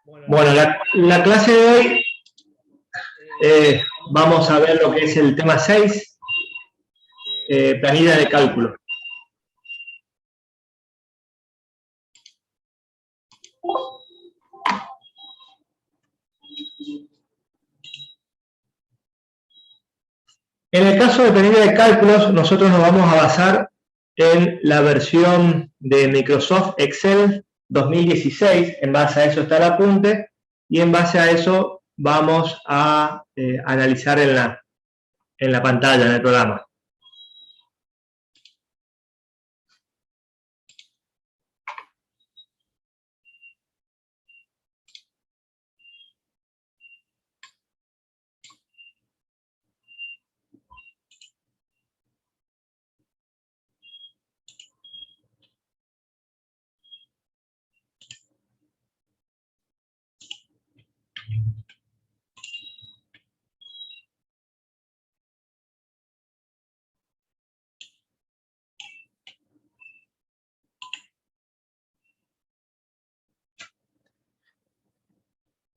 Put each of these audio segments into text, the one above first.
Bueno, la clase de hoy vamos a ver lo que es el tema 6, planilla de cálculo. En el caso de planilla de cálculos, nosotros nos vamos a basar en la versión de Microsoft Excel 2016. En base a eso está el apunte y en base a eso vamos a analizar en la pantalla, en el programa.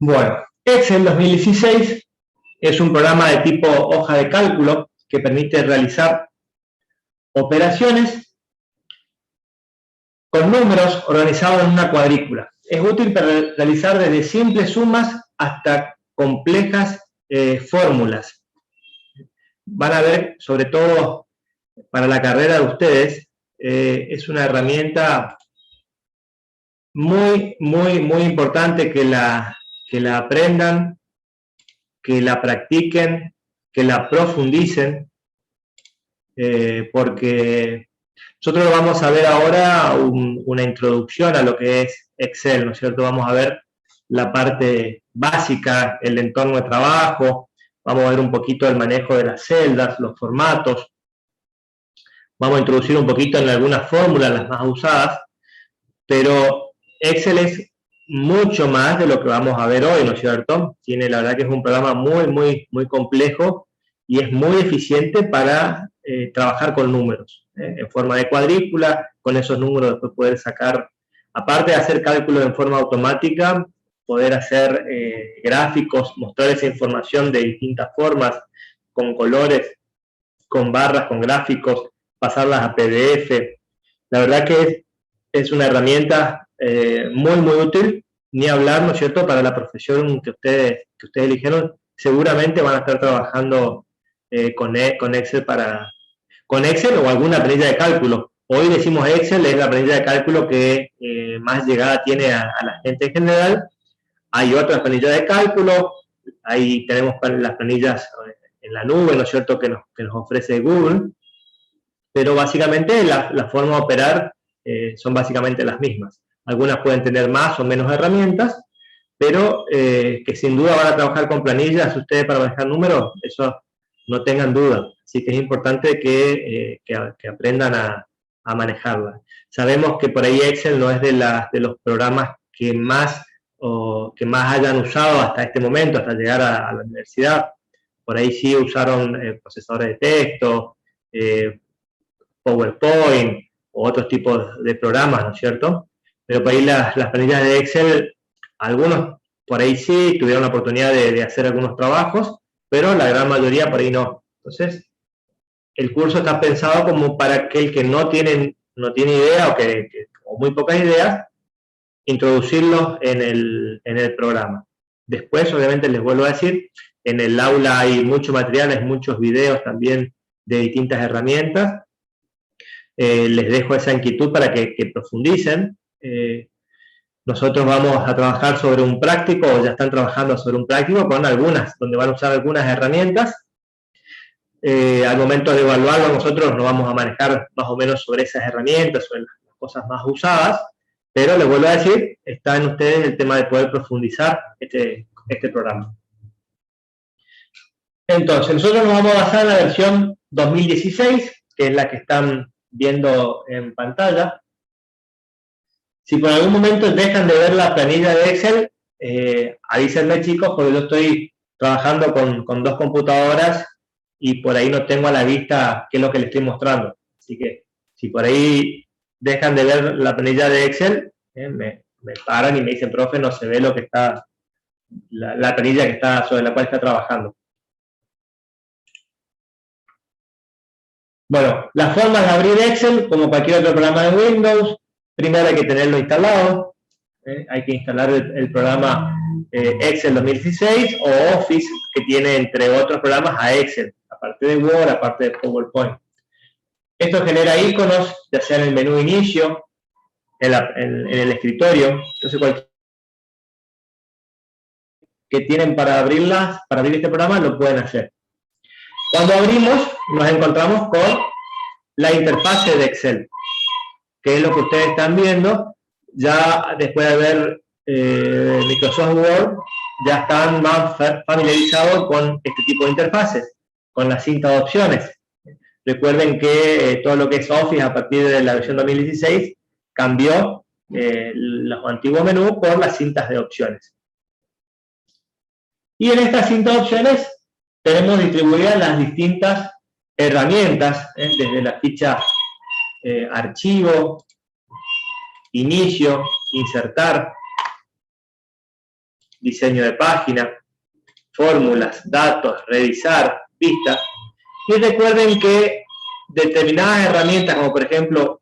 Bueno, Excel 2016 es un programa de tipo hoja de cálculo que permite realizar operaciones con números organizados en una cuadrícula. Es útil para realizar desde simples sumas hasta complejas fórmulas. Van a ver, sobre todo para la carrera de ustedes, es una herramienta muy importante que la aprendan, que la practiquen, que la profundicen, porque nosotros vamos a ver ahora una introducción a lo que es Excel, ¿no es cierto? Vamos a ver la parte básica, el entorno de trabajo, vamos a ver un poquito el manejo de las celdas, los formatos, vamos a introducir un poquito en algunas fórmulas, las más usadas, pero Excel es mucho más de lo que vamos a ver hoy, ¿no es cierto? Tiene, la verdad que es un programa muy complejo y es muy eficiente para trabajar con números, en forma de cuadrícula, con esos números después poder sacar, aparte de hacer cálculos en forma automática, poder hacer gráficos, mostrar esa información de distintas formas, con colores, con barras, con gráficos, pasarlas a PDF. La verdad que es una herramienta muy útil, ni hablar, ¿no es cierto?, para la profesión que ustedes eligieron, seguramente van a estar trabajando con Excel con Excel o alguna planilla de cálculo. Hoy decimos Excel, es la planilla de cálculo que más llegada tiene a la gente en general. Hay otras planillas de cálculo, ahí tenemos las planillas en la nube, ¿no es cierto?, que nos ofrece Google, pero básicamente la forma de operar son básicamente las mismas. Algunas pueden tener más o menos herramientas, pero que sin duda van a trabajar con planillas ustedes para manejar números, eso no tengan duda. Así que es importante que aprendan a manejarla. Sabemos que por ahí Excel no es de los programas que más hayan usado hasta este momento, hasta llegar a la universidad. Por ahí sí usaron procesadores de texto, PowerPoint o otros tipos de programas, ¿no es cierto? Pero por ahí las planillas de Excel, algunos por ahí sí tuvieron la oportunidad de hacer algunos trabajos, pero la gran mayoría por ahí no. Entonces, el curso está pensado como para aquel que no tiene idea o muy pocas ideas, introducirlos en el programa. Después, obviamente, les vuelvo a decir, en el aula hay mucho material, hay muchos videos también de distintas herramientas. Les dejo esa inquietud para que profundicen. Nosotros vamos a trabajar sobre un práctico, o ya están trabajando sobre un práctico con algunas, donde van a usar algunas herramientas. Al momento de evaluarlo, nosotros nos vamos a manejar más o menos sobre esas herramientas, sobre las cosas más usadas, pero les vuelvo a decir, está en ustedes el tema de poder profundizar este programa. Entonces, nosotros nos vamos a basar en la versión 2016, que es la que están viendo en pantalla. Si por algún momento dejan de ver la planilla de Excel, avísenme, chicos, porque yo estoy trabajando con dos computadoras y por ahí no tengo a la vista qué es lo que les estoy mostrando. Así que si por ahí dejan de ver la planilla de Excel, me me paran y me dicen, profe, no se ve lo que está, la planilla que está, sobre la cual está trabajando. Bueno, las formas de abrir Excel, como cualquier otro programa de Windows, primero hay que tenerlo instalado, hay que instalar el programa Excel 2016 o Office, que tiene, entre otros programas, a Excel, aparte de Word, aparte de PowerPoint. Esto genera iconos, ya sea en el menú inicio, en el escritorio, entonces cualquier que tienen para abrir este programa lo pueden hacer. Cuando abrimos, nos encontramos con la interfase de Excel, que es lo que ustedes están viendo. Ya después de ver Microsoft Word, ya están más familiarizados con este tipo de interfaces, con la cinta de opciones. Recuerden que todo lo que es Office a partir de la versión 2016 cambió los antiguos menús por las cintas de opciones. Y en esta cinta de opciones tenemos distribuidas las distintas herramientas, desde la ficha archivo, inicio, insertar, diseño de página, fórmulas, datos, revisar, vistas. Y recuerden que determinadas herramientas, como por ejemplo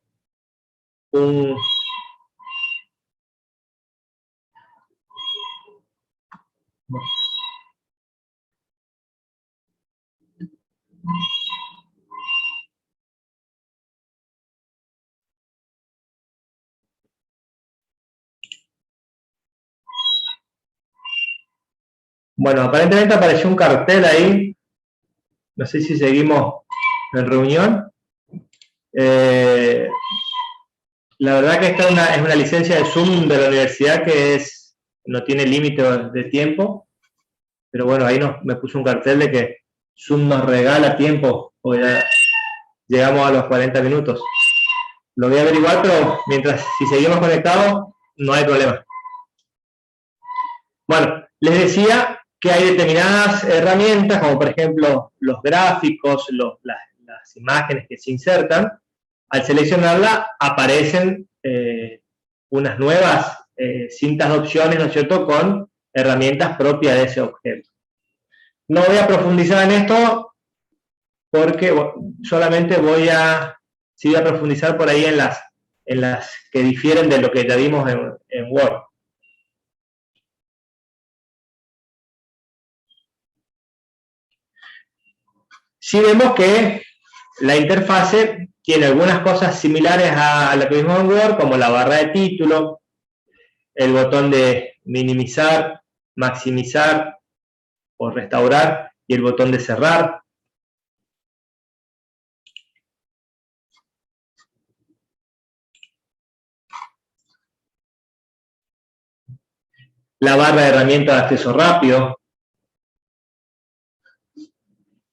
bueno, aparentemente apareció un cartel ahí. No sé si seguimos en reunión. La verdad que esta es una licencia de Zoom de la universidad que no tiene límite de tiempo. Pero bueno, ahí me puso un cartel de que Zoom nos regala tiempo, porque ya llegamos a los 40 minutos. Lo voy a averiguar, pero si seguimos conectados, no hay problema. Bueno, les decía que hay determinadas herramientas, como por ejemplo los gráficos, las imágenes que se insertan. Al seleccionarla aparecen unas nuevas cintas de opciones, ¿no es cierto?, con herramientas propias de ese objeto. No voy a profundizar en esto porque solamente voy a profundizar por ahí en las que difieren de lo que ya vimos en Word. Sí vemos que la interfase tiene algunas cosas similares a lo que vimos en Word, como la barra de título, el botón de minimizar, maximizar o restaurar y el botón de cerrar. La barra de herramientas de acceso rápido,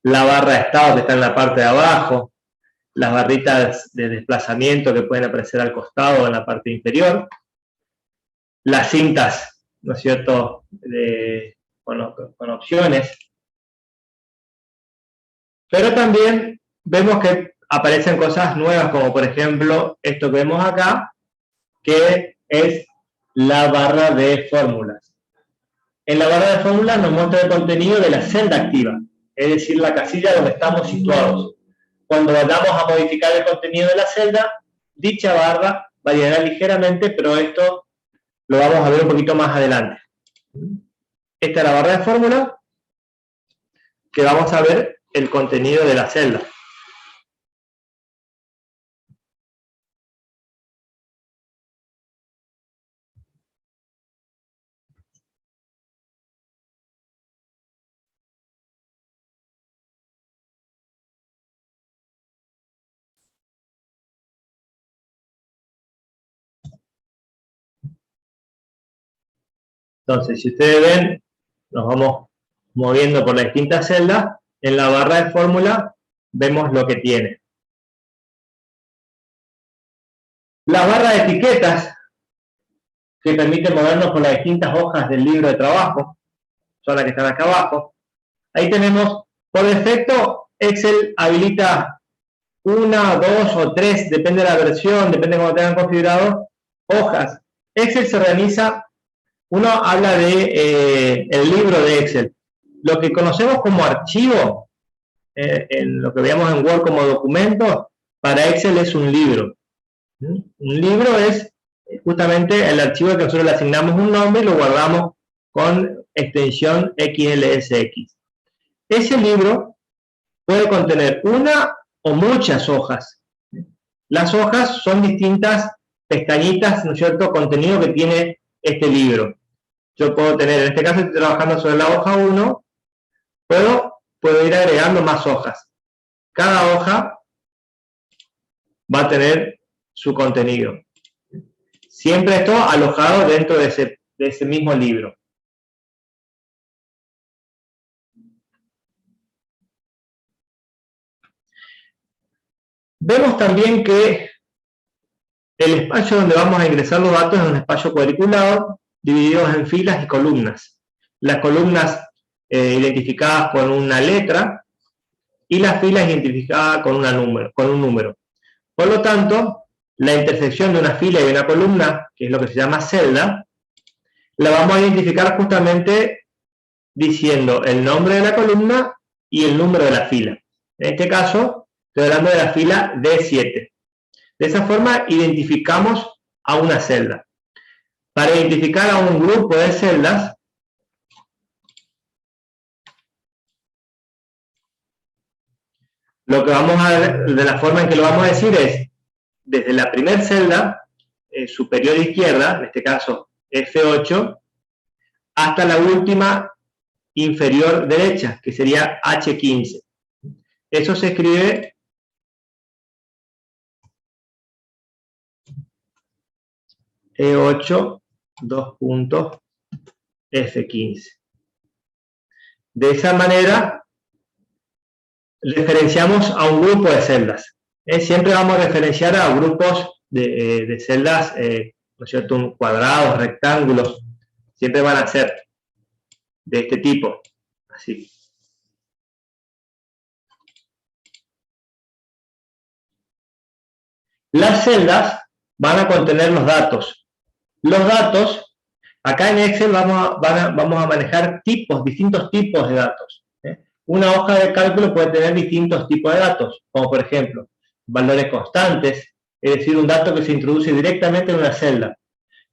la barra de estado que está en la parte de abajo, las barritas de desplazamiento que pueden aparecer al costado o en la parte inferior, las cintas, ¿no es cierto?, con opciones. Pero también vemos que aparecen cosas nuevas, como por ejemplo esto que vemos acá, que es la barra de fórmulas. En la barra de fórmulas nos muestra el contenido de la celda activa, es decir, la casilla donde estamos situados. Cuando vayamos a modificar el contenido de la celda, dicha barra variará ligeramente, pero esto lo vamos a ver un poquito más adelante. Esta es la barra de fórmula, que vamos a ver el contenido de la celda. Entonces, si ustedes ven, nos vamos moviendo por las distintas celdas. En la barra de fórmula vemos lo que tiene. La barra de etiquetas, que permite movernos por las distintas hojas del libro de trabajo, son las que están acá abajo. Ahí tenemos, por defecto, Excel habilita 1, 2 o 3, depende de la versión, depende de cómo tengan configurado, hojas Excel se organiza, uno habla de el libro de Excel. Lo que conocemos como archivo, en lo que veamos en Word como documento, para Excel es un libro. Un libro es justamente el archivo que nosotros le asignamos un nombre y lo guardamos con extensión XLSX. Ese libro puede contener una o muchas hojas. Las hojas son distintas pestañitas, ¿no es cierto?, contenido que tiene este libro. Yo puedo tener, en este caso estoy trabajando sobre la hoja 1, puedo ir agregando más hojas. Cada hoja va a tener su contenido. Siempre esto alojado dentro de ese mismo libro. Vemos también que el espacio donde vamos a ingresar los datos es un espacio cuadriculado, divididos en filas y columnas. Las columnas identificadas con una letra y las filas identificadas con un número. Por lo tanto, la intersección de una fila y una columna, que es lo que se llama celda, la vamos a identificar justamente diciendo el nombre de la columna y el número de la fila. En este caso, estoy hablando de la fila D7. De esa forma, identificamos a una celda. Para identificar a un grupo de celdas, lo que vamos a ver, de la forma en que lo vamos a decir es, desde la primera celda superior izquierda, en este caso F8, hasta la última inferior derecha, que sería H15. Eso se escribe E8, 2 puntos, F15. De esa manera, referenciamos a un grupo de celdas. Siempre vamos a referenciar a grupos de celdas, ¿no es cierto?, cuadrados, rectángulos, siempre van a ser de este tipo, así. Las celdas van a contener los datos. Los datos, acá en Excel vamos a manejar distintos tipos de datos. Una hoja de cálculo puede tener distintos tipos de datos, como por ejemplo, valores constantes, es decir, un dato que se introduce directamente en una celda.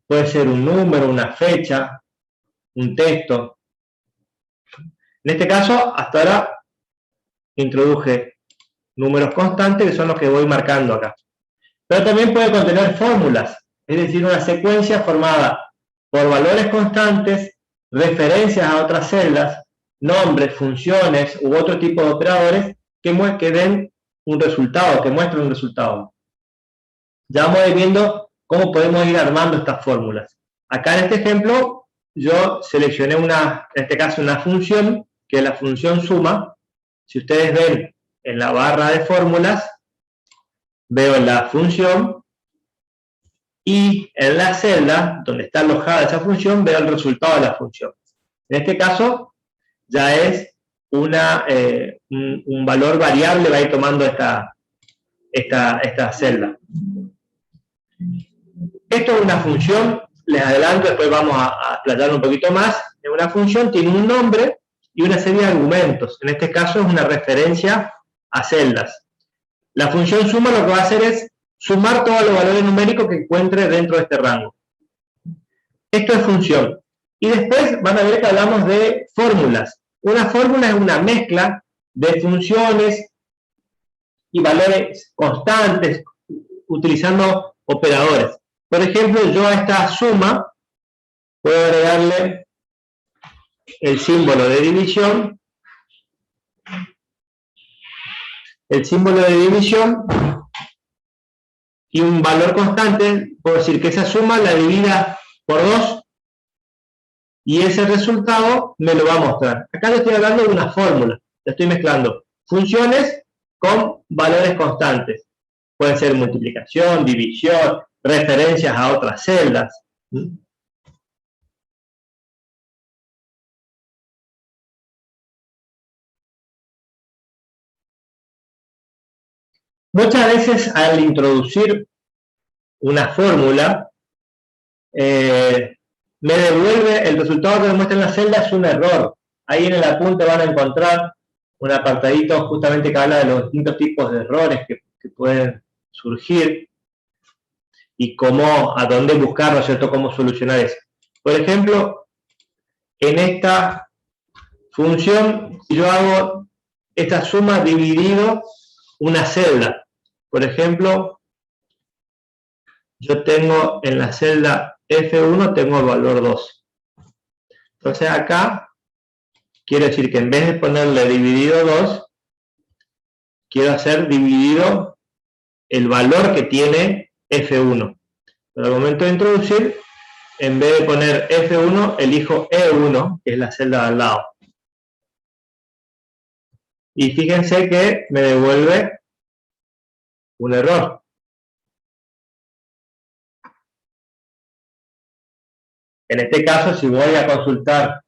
Puede ser un número, una fecha, un texto. En este caso, hasta ahora, introduje números constantes, que son los que voy marcando acá. Pero también puede contener fórmulas, es decir, una secuencia formada por valores constantes, referencias a otras celdas, nombres, funciones u otro tipo de operadores que den un resultado, que muestren un resultado. Ya vamos a ir viendo cómo podemos ir armando estas fórmulas. Acá en este ejemplo, yo seleccioné en este caso una función, que es la función suma. Si ustedes ven en la barra de fórmulas, veo la función y en la celda donde está alojada esa función veo el resultado de la función. En este caso ya es un valor variable, va a ir tomando esta celda. Esto es una función, les adelanto, después vamos a explayar un poquito más. Una función tiene un nombre y una serie de argumentos. En este caso es una referencia a celdas. La función suma lo que va a hacer es sumar todos los valores numéricos que encuentre dentro de este rango. Esto es función. Y después van a ver que hablamos de fórmulas. Una fórmula es una mezcla de funciones y valores constantes utilizando operadores. Por ejemplo, yo a esta suma puedo agregarle el símbolo de división. El símbolo de división y un valor constante, puedo decir que esa suma la divida por 2 y ese resultado me lo va a mostrar. Acá le estoy hablando de una fórmula, le estoy mezclando funciones con valores constantes. Pueden ser multiplicación, división, referencias a otras celdas. Muchas veces al introducir una fórmula me devuelve el resultado que me muestra en la celda es un error. Ahí en el apunte van a encontrar un apartadito justamente que habla de los distintos tipos de errores que pueden surgir y cómo, a dónde buscar, ¿no es cierto?, cómo solucionar eso. Por ejemplo, en esta función, si yo hago esta suma dividido una celda, por ejemplo, yo tengo en la celda F1, tengo el valor 2. Entonces acá, quiero decir que en vez de ponerle dividido 2, quiero hacer dividido el valor que tiene F1. Pero al momento de introducir, en vez de poner F1, elijo E1, que es la celda de al lado. Y fíjense que me devuelve un error. En este caso, si voy a consultar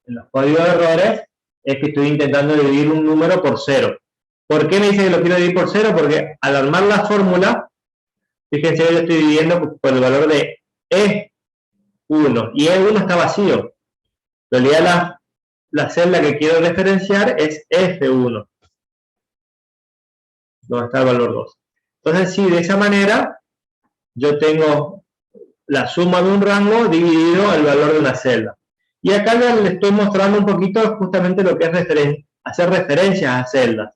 los códigos de errores, es que estoy intentando dividir un número por 0. ¿Por qué me dice que lo quiero dividir por 0? Porque al armar la fórmula, fíjense que yo estoy dividiendo por el valor de E1, y E1 está vacío. En realidad la celda que quiero referenciar es F1, donde está el valor 2. Entonces, sí, de esa manera, yo tengo la suma de un rango dividido el valor de una celda. Y acá les estoy mostrando un poquito justamente lo que es hacer referencias a celdas.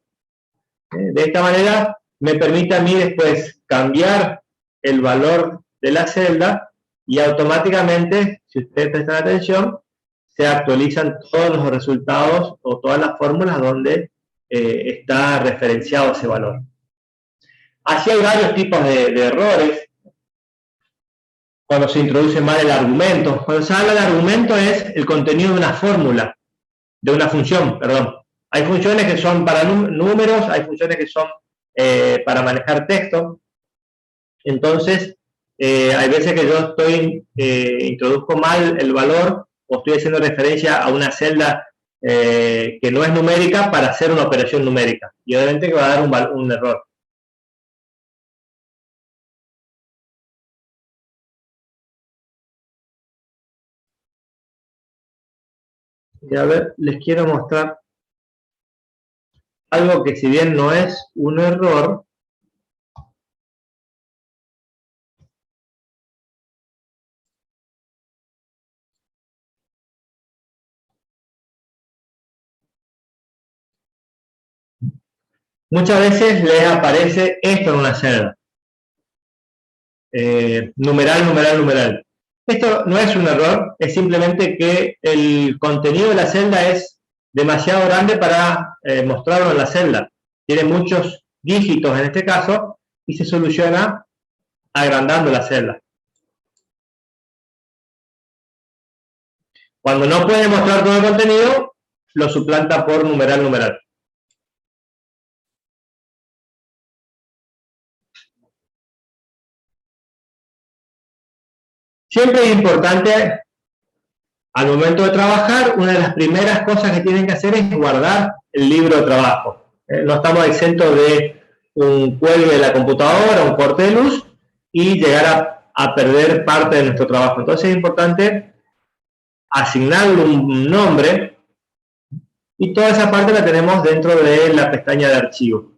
De esta manera me permite a mí después cambiar el valor de la celda y automáticamente, si ustedes prestan atención, se actualizan todos los resultados o todas las fórmulas donde está referenciado ese valor. Así hay varios tipos de errores. Cuando se introduce mal el argumento. Cuando se habla de argumento es el contenido de una fórmula, de una función, perdón. Hay funciones que son para números, hay funciones que son para manejar texto. Entonces, hay veces que yo introduzco mal el valor o estoy haciendo referencia a una celda que no es numérica para hacer una operación numérica. Y obviamente que va a dar un error. Y a ver, les quiero mostrar algo que si bien no es un error, muchas veces les aparece esto en una celda. Numeral, numeral, numeral. Esto no es un error, es simplemente que el contenido de la celda es demasiado grande para mostrarlo en la celda. Tiene muchos dígitos en este caso y se soluciona agrandando la celda. Cuando no puede mostrar todo el contenido, lo suplanta por numeral, numeral. Siempre es importante, al momento de trabajar, una de las primeras cosas que tienen que hacer es guardar el libro de trabajo. No estamos exentos de un cuelgue de la computadora, un corte de luz, y llegar a perder parte de nuestro trabajo. Entonces es importante asignarle un nombre, y toda esa parte la tenemos dentro de la pestaña de archivo.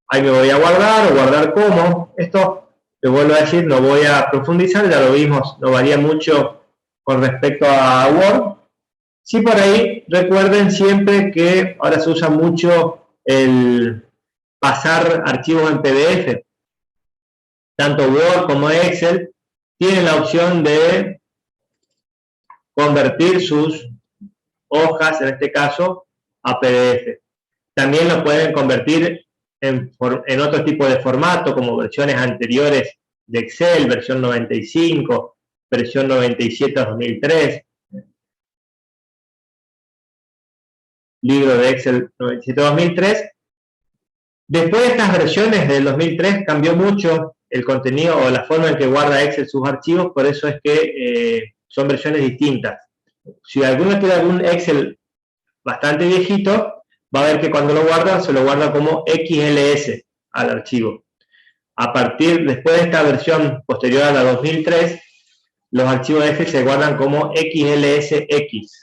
Ahí me voy a guardar o guardar como. Esto, te vuelvo a decir, no voy a profundizar, ya lo vimos, no varía mucho con respecto a Word. Sí, por ahí, recuerden siempre que ahora se usa mucho el pasar archivos en PDF. Tanto Word como Excel tienen la opción de convertir sus hojas, en este caso, a PDF. También lo pueden convertir en otro tipo de formato, como versiones anteriores de Excel, versión 95, versión 97-2003, libro de Excel 97-2003. Después de estas versiones del 2003 cambió mucho el contenido o la forma en que guarda Excel sus archivos, por eso es que son versiones distintas. Si alguno tiene algún Excel bastante viejito, va a ver que cuando lo guarda, se lo guarda como XLS al archivo. después de esta versión posterior a la 2003, los archivos F se guardan como XLSX.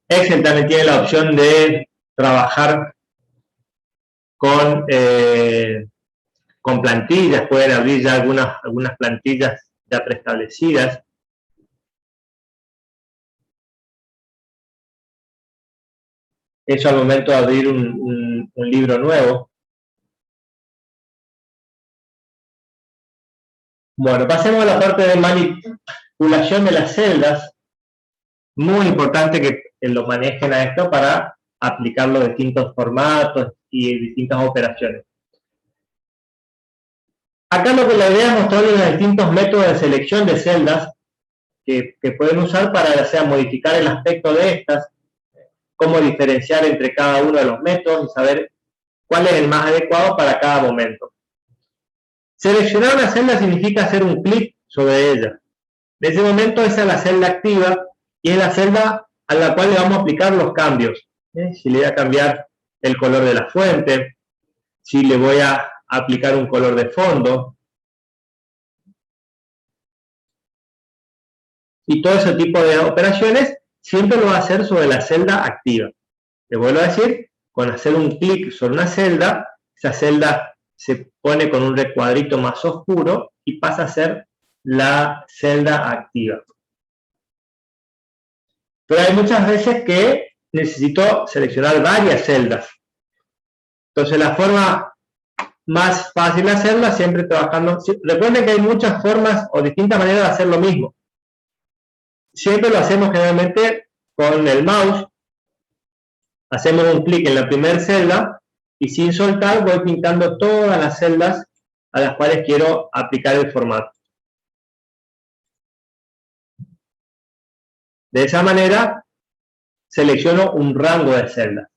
Excel también tiene la opción de trabajar con plantillas, pueden abrir ya algunas plantillas ya preestablecidas. Eso al momento de abrir un libro nuevo. Bueno, pasemos a la parte de manipulación de las celdas. Muy importante que lo manejen a esto para aplicar los distintos formatos y distintas operaciones. Acá lo que la idea es mostrarles los distintos métodos de selección de celdas que pueden usar para ya sea modificar el aspecto de estas, cómo diferenciar entre cada uno de los métodos y saber cuál es el más adecuado para cada momento. Seleccionar una celda significa hacer un clic sobre ella. En ese momento esa es la celda activa y es la celda a la cual le vamos a aplicar los cambios. Si le voy a cambiar el color de la fuente, si le voy a aplicar un color de fondo, y todo ese tipo de operaciones siempre lo va a hacer sobre la celda activa. Les vuelvo a decir, con hacer un clic sobre una celda, esa celda se pone con un recuadrito más oscuro y pasa a ser la celda activa. Pero hay muchas veces que necesito seleccionar varias celdas. Entonces la forma más fácil de hacerla siempre trabajando. Recuerden que hay muchas formas o distintas maneras de hacer lo mismo. Siempre lo hacemos generalmente con el mouse. Hacemos un clic en la primera celda y sin soltar voy pintando todas las celdas a las cuales quiero aplicar el formato. De esa manera selecciono un rango de celdas.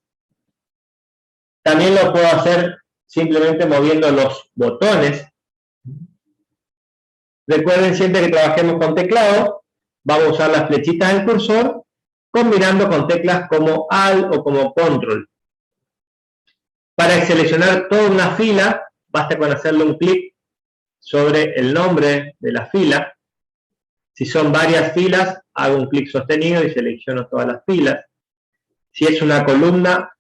También lo puedo hacer simplemente moviendo los botones. Recuerden siempre que trabajemos con teclado, vamos a usar las flechitas del cursor combinando con teclas como Alt o como Control. Para seleccionar toda una fila, basta con hacerle un clic sobre el nombre de la fila. Si son varias filas, hago un clic sostenido y selecciono todas las filas. Si es una columna,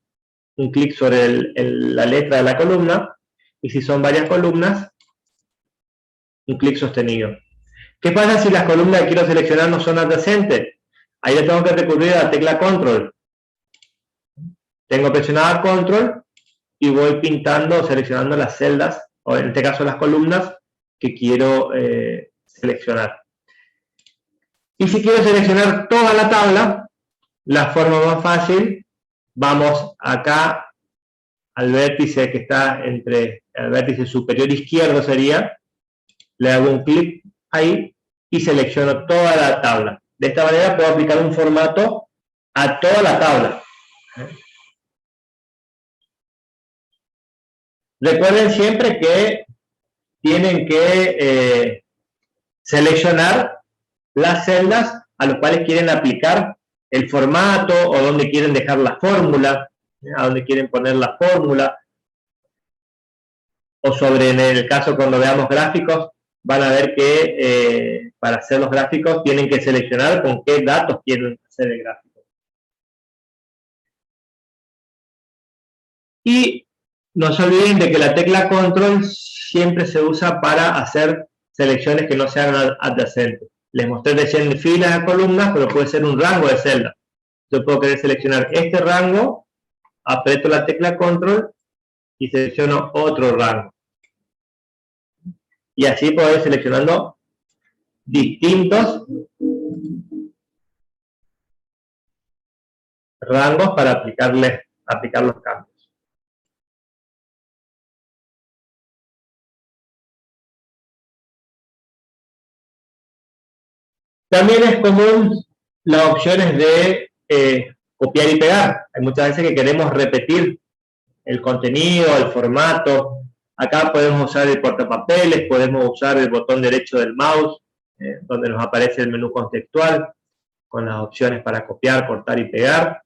un clic sobre la letra de la columna. Y si son varias columnas, un clic sostenido. ¿Qué pasa si las columnas que quiero seleccionar no son adyacentes? Ahí le tengo que recurrir a la tecla Control. Tengo presionada Control y voy pintando o seleccionando las celdas, o en este caso las columnas, que quiero seleccionar. Y si quiero seleccionar toda la tabla, la forma más fácil, vamos acá al vértice que está entre el vértice superior izquierdo sería, le hago un clic ahí y selecciono toda la tabla. De esta manera puedo aplicar un formato a toda la tabla. Recuerden siempre que tienen que seleccionar las celdas a las cuales quieren aplicar el formato o donde quieren dejar la fórmula, a donde quieren poner la fórmula, o sobre, en el caso cuando veamos gráficos, van a ver que para hacer los gráficos tienen que seleccionar con qué datos quieren hacer el gráfico. Y no se olviden de que la tecla Control siempre se usa para hacer selecciones que no sean adyacentes. Les mostré recién filas de columnas, pero puede ser un rango de celdas. Yo puedo querer seleccionar este rango, aprieto la tecla Control y selecciono otro rango. Y así puedo ir seleccionando distintos rangos para aplicar los cambios. También es común las opciones de copiar y pegar. Hay muchas veces que queremos repetir el contenido, el formato. Acá podemos usar el portapapeles, podemos usar el botón derecho del mouse, donde nos aparece el menú contextual, con las opciones para copiar, cortar y pegar.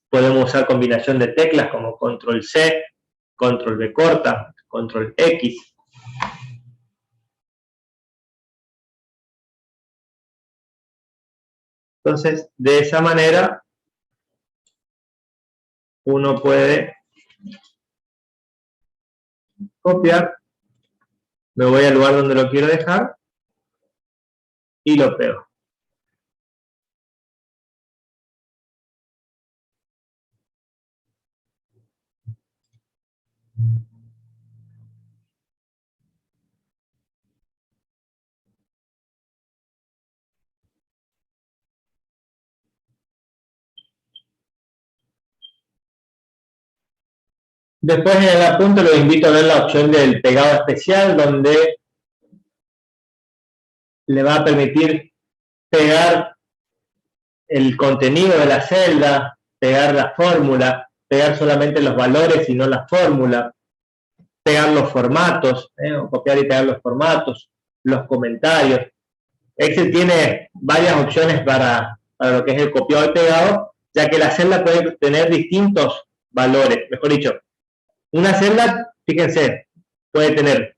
Podemos usar combinación de teclas como control C, control V corta, control X. Entonces, de esa manera, uno puede copiar, me voy al lugar donde lo quiero dejar y lo pego. Después en el apunte los invito a ver la opción del pegado especial, donde le va a permitir pegar el contenido de la celda, pegar la fórmula, pegar solamente los valores y no la fórmula, pegar los formatos, o copiar y pegar los formatos, los comentarios. Excel tiene varias opciones para lo que es el copiado y pegado, ya que la celda puede tener distintos valores. Mejor dicho, una celda, fíjense, puede tener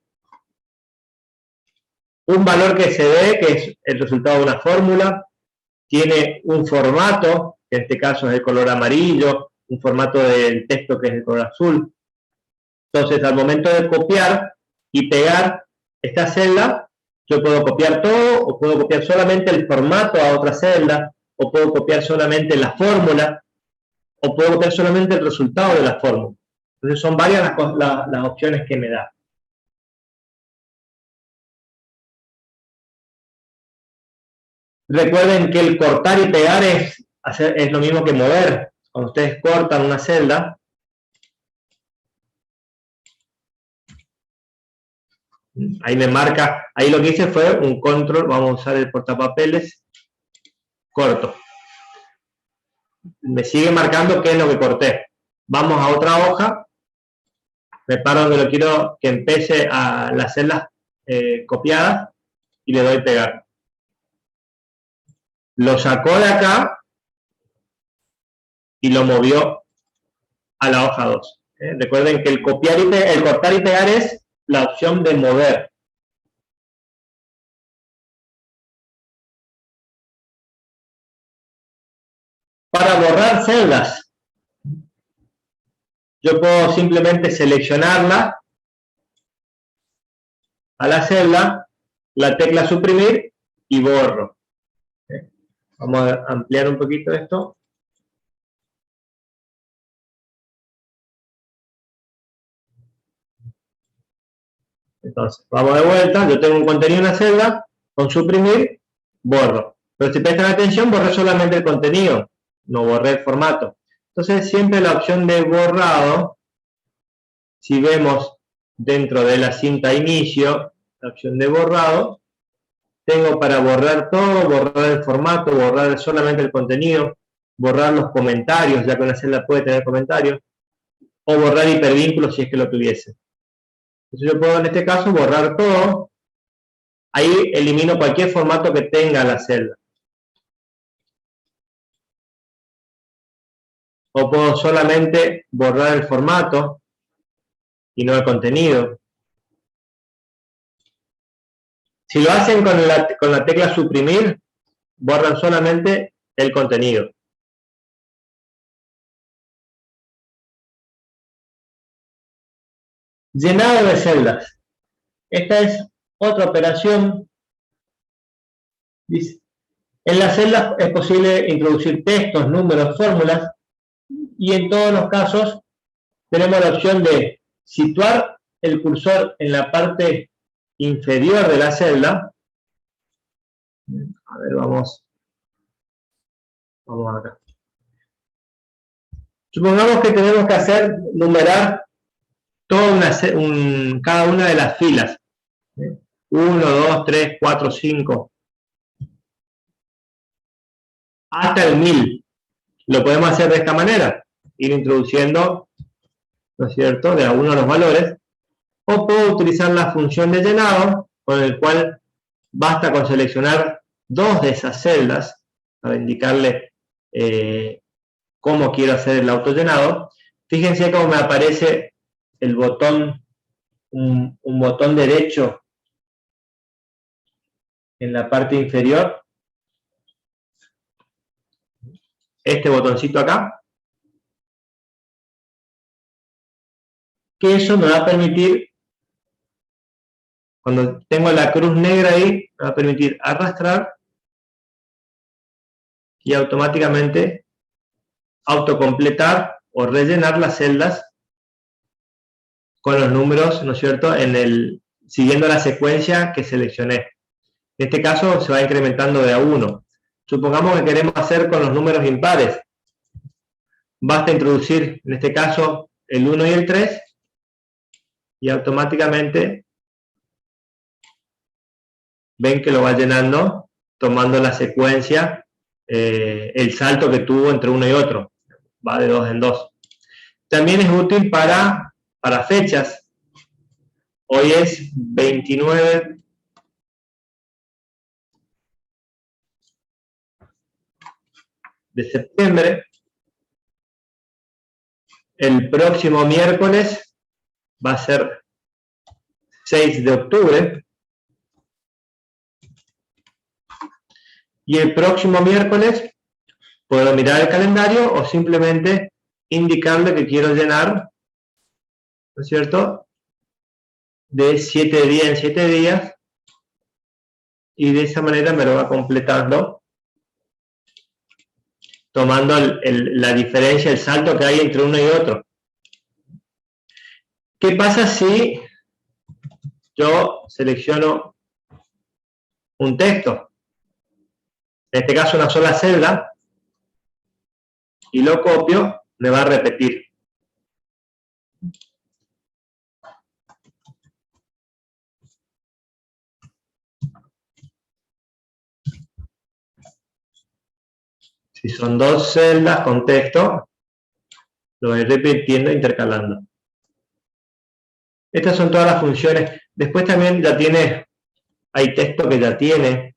un valor que se ve, que es el resultado de una fórmula, tiene un formato, que en este caso es el color amarillo, un formato del texto que es el color azul. Entonces, al momento de copiar y pegar esta celda, yo puedo copiar todo, o puedo copiar solamente el formato a otra celda, o puedo copiar solamente la fórmula, o puedo copiar solamente el resultado de la fórmula. Entonces, son varias las opciones que me da. Recuerden que el cortar y pegar es lo mismo que mover. Cuando ustedes cortan una celda, ahí me marca, ahí lo que hice fue un control, vamos a usar el portapapeles, corto. Me sigue marcando qué es lo que corté. Vamos a otra hoja, me paro donde lo quiero que empiece a las celdas copiadas y le doy pegar. Lo sacó de acá y lo movió a la hoja 2. Recuerden que el cortar y pegar es la opción de mover. Para borrar celdas, yo puedo simplemente seleccionarla a la celda, la tecla suprimir y borro. Vamos a ampliar un poquito esto. Entonces, vamos de vuelta, yo tengo un contenido en la celda, con suprimir, borro. Pero si prestan atención, borré solamente el contenido, no borré el formato. Entonces, siempre la opción de borrado, si vemos dentro de la cinta inicio, la opción de borrado, tengo para borrar todo, borrar el formato, borrar solamente el contenido, borrar los comentarios, ya que una celda puede tener comentarios, o borrar hipervínculos si es que lo tuviese. Entonces yo puedo en este caso borrar todo, ahí elimino cualquier formato que tenga la celda. O puedo solamente borrar el formato y no el contenido. Si lo hacen con la tecla suprimir, borran solamente el contenido. Llenado de celdas. Esta es otra operación. Dice, en las celdas es posible introducir textos, números, fórmulas, y en todos los casos tenemos la opción de situar el cursor en la parte inferior de la celda. A ver, vamos acá. Supongamos que tenemos que hacer, numerar cada una de las filas. 1, 2, 3, 4, 5. Hasta el 1000. Lo podemos hacer de esta manera, ir introduciendo, ¿no es cierto?, de algunos de los valores, o puedo utilizar la función de llenado, con el cual basta con seleccionar dos de esas celdas para indicarle cómo quiero hacer el autollenado. Fíjense cómo me aparece el botón, un botón derecho en la parte inferior, este botoncito acá, que eso me va a permitir, cuando tengo la cruz negra ahí, me va a permitir arrastrar y automáticamente autocompletar o rellenar las celdas con los números, ¿no es cierto?, siguiendo la secuencia que seleccioné. En este caso se va incrementando de a 1. Supongamos que queremos hacer con los números impares. Basta introducir, en este caso, el 1 y el 3 y automáticamente ven que lo va llenando tomando la secuencia, el salto que tuvo entre uno y otro. Va de 2 en 2. También es útil para fechas. Hoy es 29 de septiembre. El próximo miércoles va a ser 6 de octubre. Y el próximo miércoles puedo mirar el calendario o simplemente indicarle que quiero llenar, ¿no es cierto?, de 7 días en 7 días, y de esa manera me lo va completando, tomando la diferencia, el salto que hay entre uno y otro. ¿Qué pasa si yo selecciono un texto? En este caso una sola celda, y lo copio, me va a repetir. Si son dos celdas con texto, lo voy repitiendo e intercalando. Estas son todas las funciones. Después también ya hay texto que ya tiene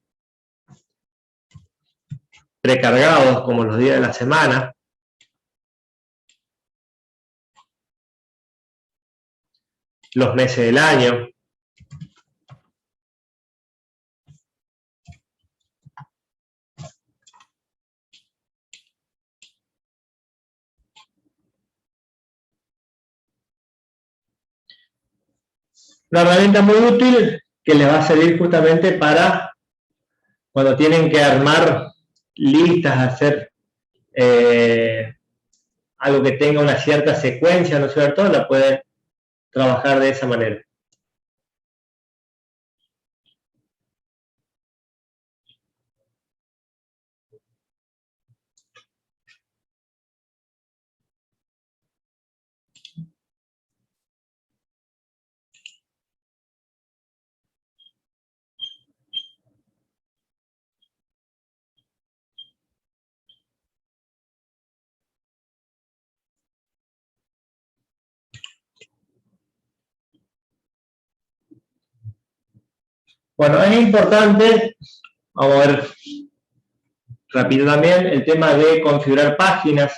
precargados, como los días de la semana. Los meses del año. Una herramienta muy útil que les va a servir justamente para cuando tienen que armar listas, hacer algo que tenga una cierta secuencia, ¿no es cierto? La pueden trabajar de esa manera. Bueno, es importante, vamos a ver rápido también, el tema de configurar páginas.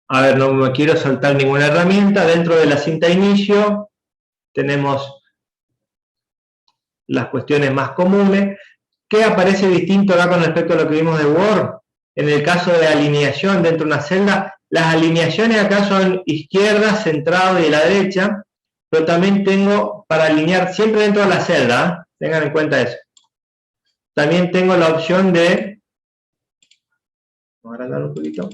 A ver, no me quiero saltar ninguna herramienta. Dentro de la cinta de inicio tenemos las cuestiones más comunes. ¿Qué aparece distinto acá con respecto a lo que vimos de Word? En el caso de alineación dentro de una celda, las alineaciones acá son izquierda, centrado y de la derecha, pero también tengo para alinear siempre dentro de la celda, tengan en cuenta eso. También tengo la opción de, vamos a agrandar un poquito,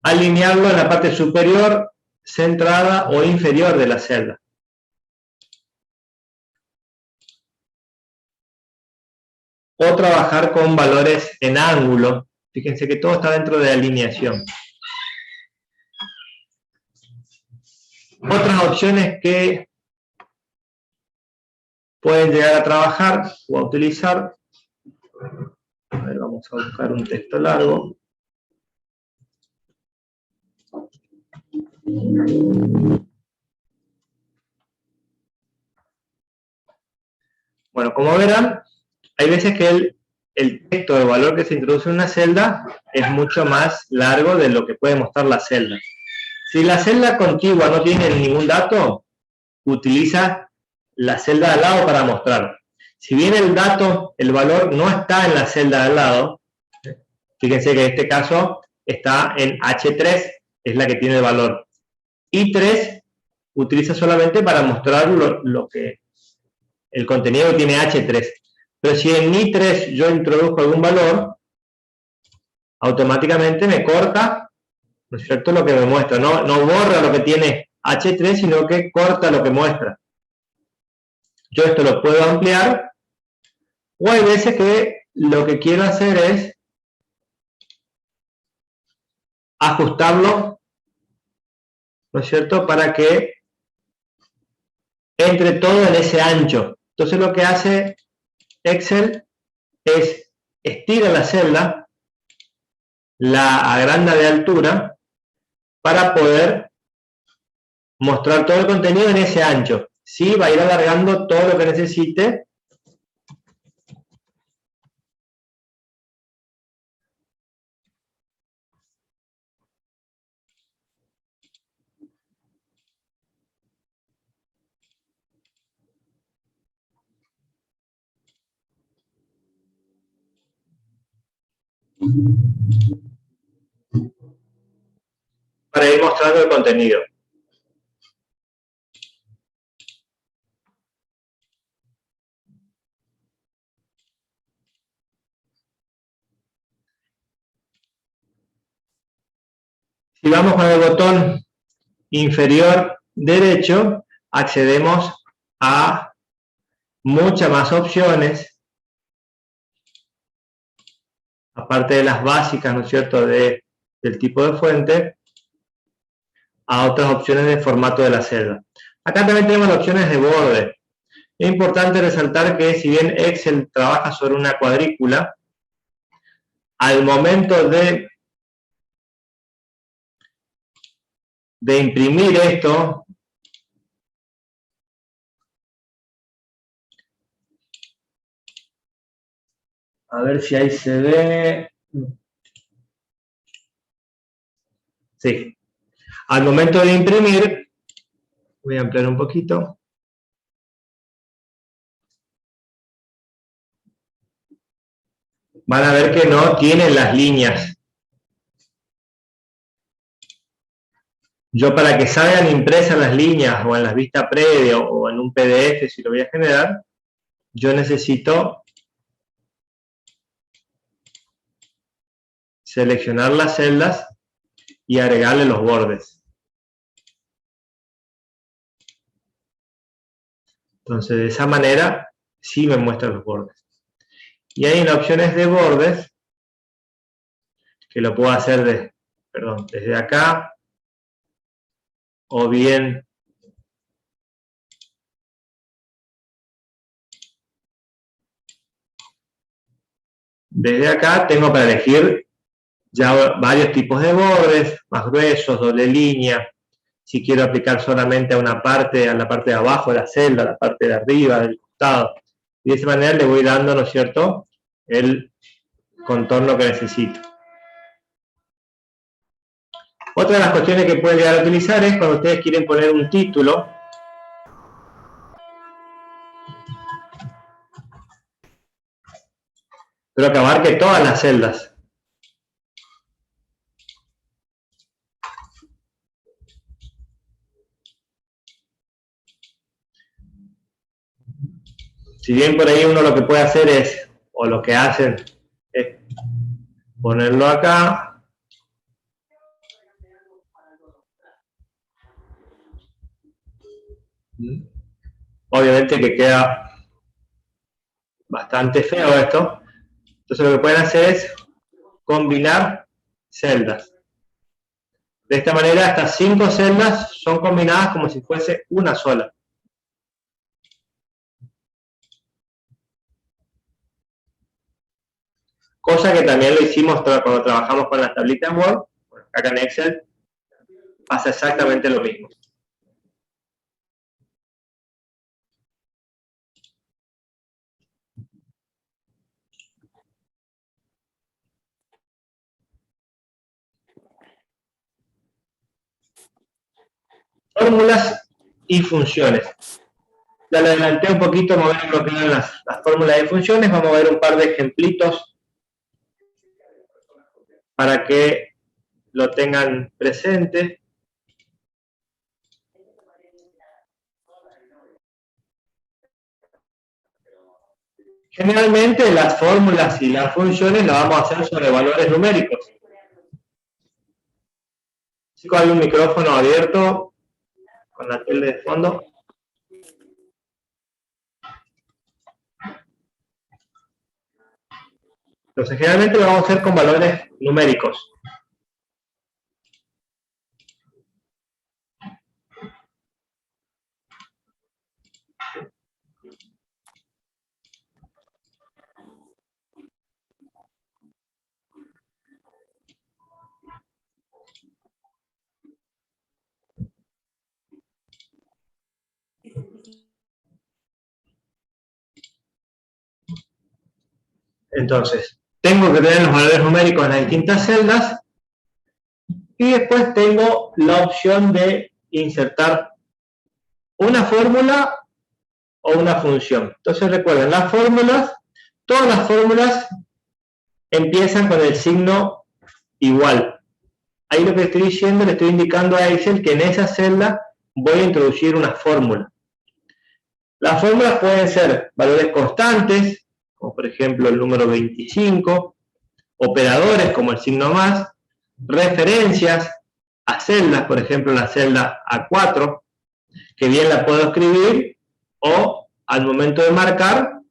alinearlo en la parte superior, centrada o inferior de la celda. O trabajar con valores en ángulo. Fíjense que todo está dentro de alineación. Otras opciones que pueden llegar a trabajar o a utilizar. A ver, vamos a buscar un texto largo. Bueno, como verán, hay veces que el texto de valor que se introduce en una celda es mucho más largo de lo que puede mostrar la celda. Si la celda contigua no tiene ningún dato, utiliza la celda de al lado para mostrar. Si bien el dato, el valor no está en la celda de al lado, fíjense que en este caso está en H3, es la que tiene el valor. I3 utiliza solamente para mostrar lo que el contenido que tiene H3. Pero si en I3 yo introduzco algún valor, automáticamente me corta, ¿no es cierto?, lo que me muestra. No borra lo que tiene H3, sino que corta lo que muestra. Yo esto lo puedo ampliar, o hay veces que lo que quiero hacer es ajustarlo, ¿no es cierto?, para que entre todo en ese ancho. Entonces lo que hace Excel es estira la celda, la agranda de altura, para poder mostrar todo el contenido en ese ancho. Sí, va a ir alargando todo lo que necesite. Para ir mostrando el contenido. Si vamos con el botón inferior derecho, accedemos a muchas más opciones, aparte de las básicas, ¿no es cierto?, del tipo de fuente, a otras opciones de formato de la celda. Acá también tenemos las opciones de borde. Es importante resaltar que si bien Excel trabaja sobre una cuadrícula, al momento de imprimir esto, a ver si ahí se ve. Sí. Al momento de imprimir, voy a ampliar un poquito. Van a ver que no tienen las líneas. Yo, para que salgan impresas las líneas o en las vistas previa o en un PDF, si lo voy a generar, yo necesito seleccionar las celdas y agregarle los bordes. Entonces, de esa manera, sí me muestra los bordes. Y hay en opciones de bordes, que lo puedo hacer desde acá, o bien desde acá tengo para elegir ya varios tipos de bordes, más gruesos, doble línea. Si quiero aplicar solamente a una parte, a la parte de abajo de la celda, a la parte de arriba, del costado. Y de esa manera le voy dando, ¿no es cierto?, el contorno que necesito. Otra de las cuestiones que pueden llegar a utilizar es cuando ustedes quieren poner un título. Pero que abarque todas las celdas. Si bien por ahí uno lo que puede hacer es, o lo que hacen, es ponerlo acá. Obviamente que queda bastante feo esto. Entonces lo que pueden hacer es combinar celdas. De esta manera, estas 5 celdas son combinadas como si fuese una sola. cosa que también lo hicimos cuando trabajamos con las tablitas Word. Bueno, acá en Excel pasa exactamente lo mismo. Fórmulas y funciones. Ya lo adelanté un poquito, vamos a ver lo que eran las fórmulas y funciones. Vamos a ver un par de ejemplitos para que lo tengan presente. Generalmente las fórmulas y las funciones las vamos a hacer sobre valores numéricos. Chicos, hay un micrófono abierto con la tilde de fondo. Entonces, generalmente lo vamos a hacer con valores numéricos. Entonces, tengo que tener los valores numéricos en las distintas celdas y después tengo la opción de insertar una fórmula o una función. Entonces recuerden, las fórmulas, todas las fórmulas empiezan con el signo igual. Ahí lo que estoy diciendo, le estoy indicando a Excel que en esa celda voy a introducir una fórmula. Las fórmulas pueden ser valores constantes, como por ejemplo el número 25, operadores como el signo más, referencias a celdas, por ejemplo la celda A4, que bien la puedo escribir, o al momento de marcar,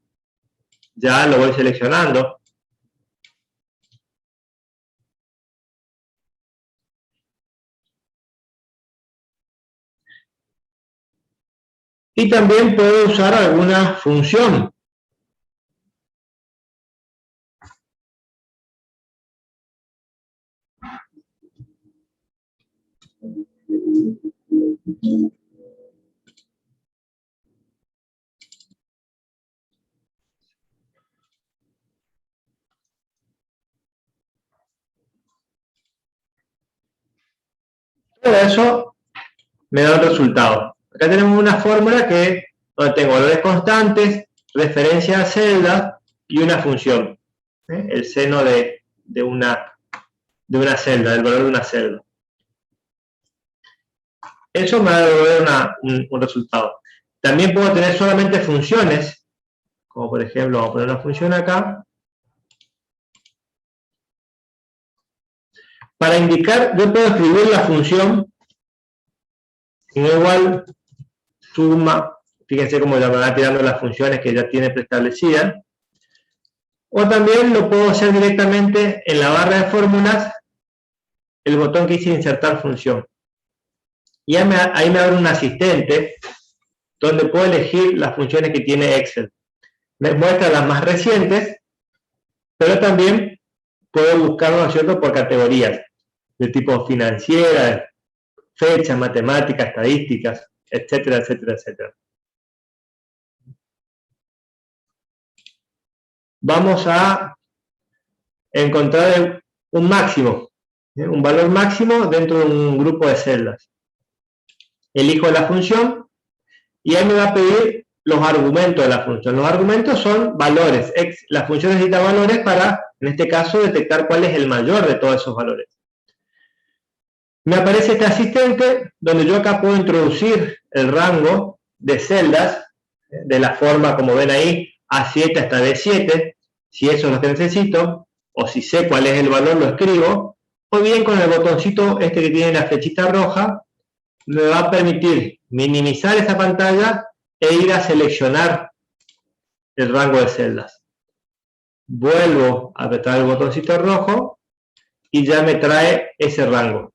ya lo voy seleccionando. Y también puedo usar alguna función. Todo eso me da un resultado. Acá tenemos una fórmula donde tengo valores constantes, referencia a celdas y una función. El seno de una celda, del valor de una celda. Eso me va a devolver un resultado. También puedo tener solamente funciones, como por ejemplo, vamos a poner una función acá. Para indicar, yo puedo escribir la función signo igual, suma, fíjense cómo ya me va tirando las funciones que ya tiene preestablecidas. O también lo puedo hacer directamente en la barra de fórmulas, el botón que dice insertar función. Y ahí me abre un asistente donde puedo elegir las funciones que tiene Excel. Me muestra las más recientes, pero también puedo buscarlo, ¿no es cierto?, por categorías, de tipo financiera, fecha, matemática, estadísticas, etcétera, etcétera, etcétera. Vamos a encontrar un máximo, un valor máximo dentro de un grupo de celdas. Elijo la función y ahí me va a pedir los argumentos de la función. Los argumentos son valores. La función necesita valores para, en este caso, detectar cuál es el mayor de todos esos valores. Me aparece este asistente donde yo acá puedo introducir el rango de celdas de la forma, como ven ahí, A7 hasta D7, si eso es lo que necesito, o si sé cuál es el valor, lo escribo, o bien con el botoncito este que tiene la flechita roja, me va a permitir minimizar esa pantalla e ir a seleccionar el rango de celdas. Vuelvo a apretar el botoncito rojo y ya me trae ese rango.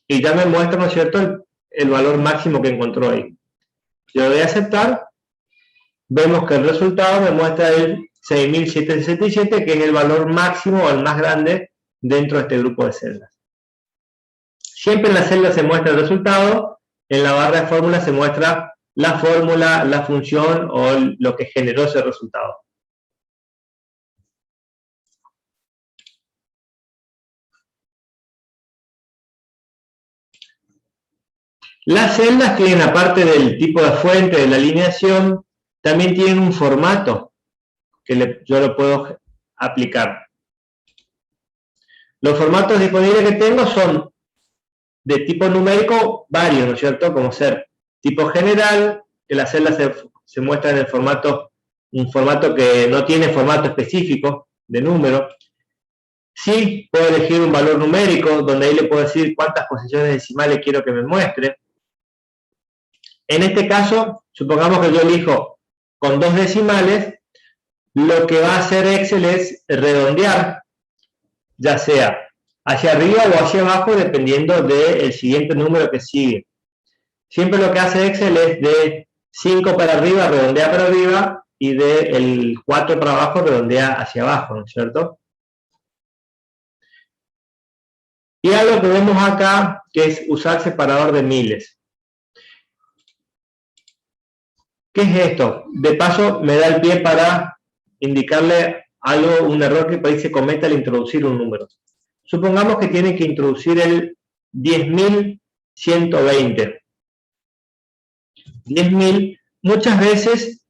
Y ya me muestra, ¿no es cierto?, el valor máximo que encontró ahí. Yo le doy a aceptar, vemos que el resultado me muestra el 6.767, que es el valor máximo o el más grande dentro de este grupo de celdas. Siempre en la celda se muestra el resultado, en la barra de fórmula se muestra la fórmula, la función o lo que generó ese resultado. Las celdas tienen, aparte del tipo de fuente, de la alineación, también tienen un formato que yo lo puedo aplicar. Los formatos disponibles que tengo son de tipo numérico varios, ¿no es cierto? Como ser tipo general, que las celdas se muestran en el formato, un formato que no tiene formato específico de número. Sí, puedo elegir un valor numérico, donde ahí le puedo decir cuántas posiciones decimales quiero que me muestre. En este caso, supongamos que yo elijo con 2 decimales, lo que va a hacer Excel es redondear, ya sea hacia arriba o hacia abajo, dependiendo del siguiente número que sigue. Siempre lo que hace Excel es de 5 para arriba, redondea para arriba, y del 4 para abajo, redondea hacia abajo, ¿no es cierto? Y algo que vemos acá, que es usar separador de miles. ¿Qué es esto? De paso, me da el pie para indicarle algo, un error que por ahí se comete al introducir un número. Supongamos que tiene que introducir el 10.120. 10.000, muchas veces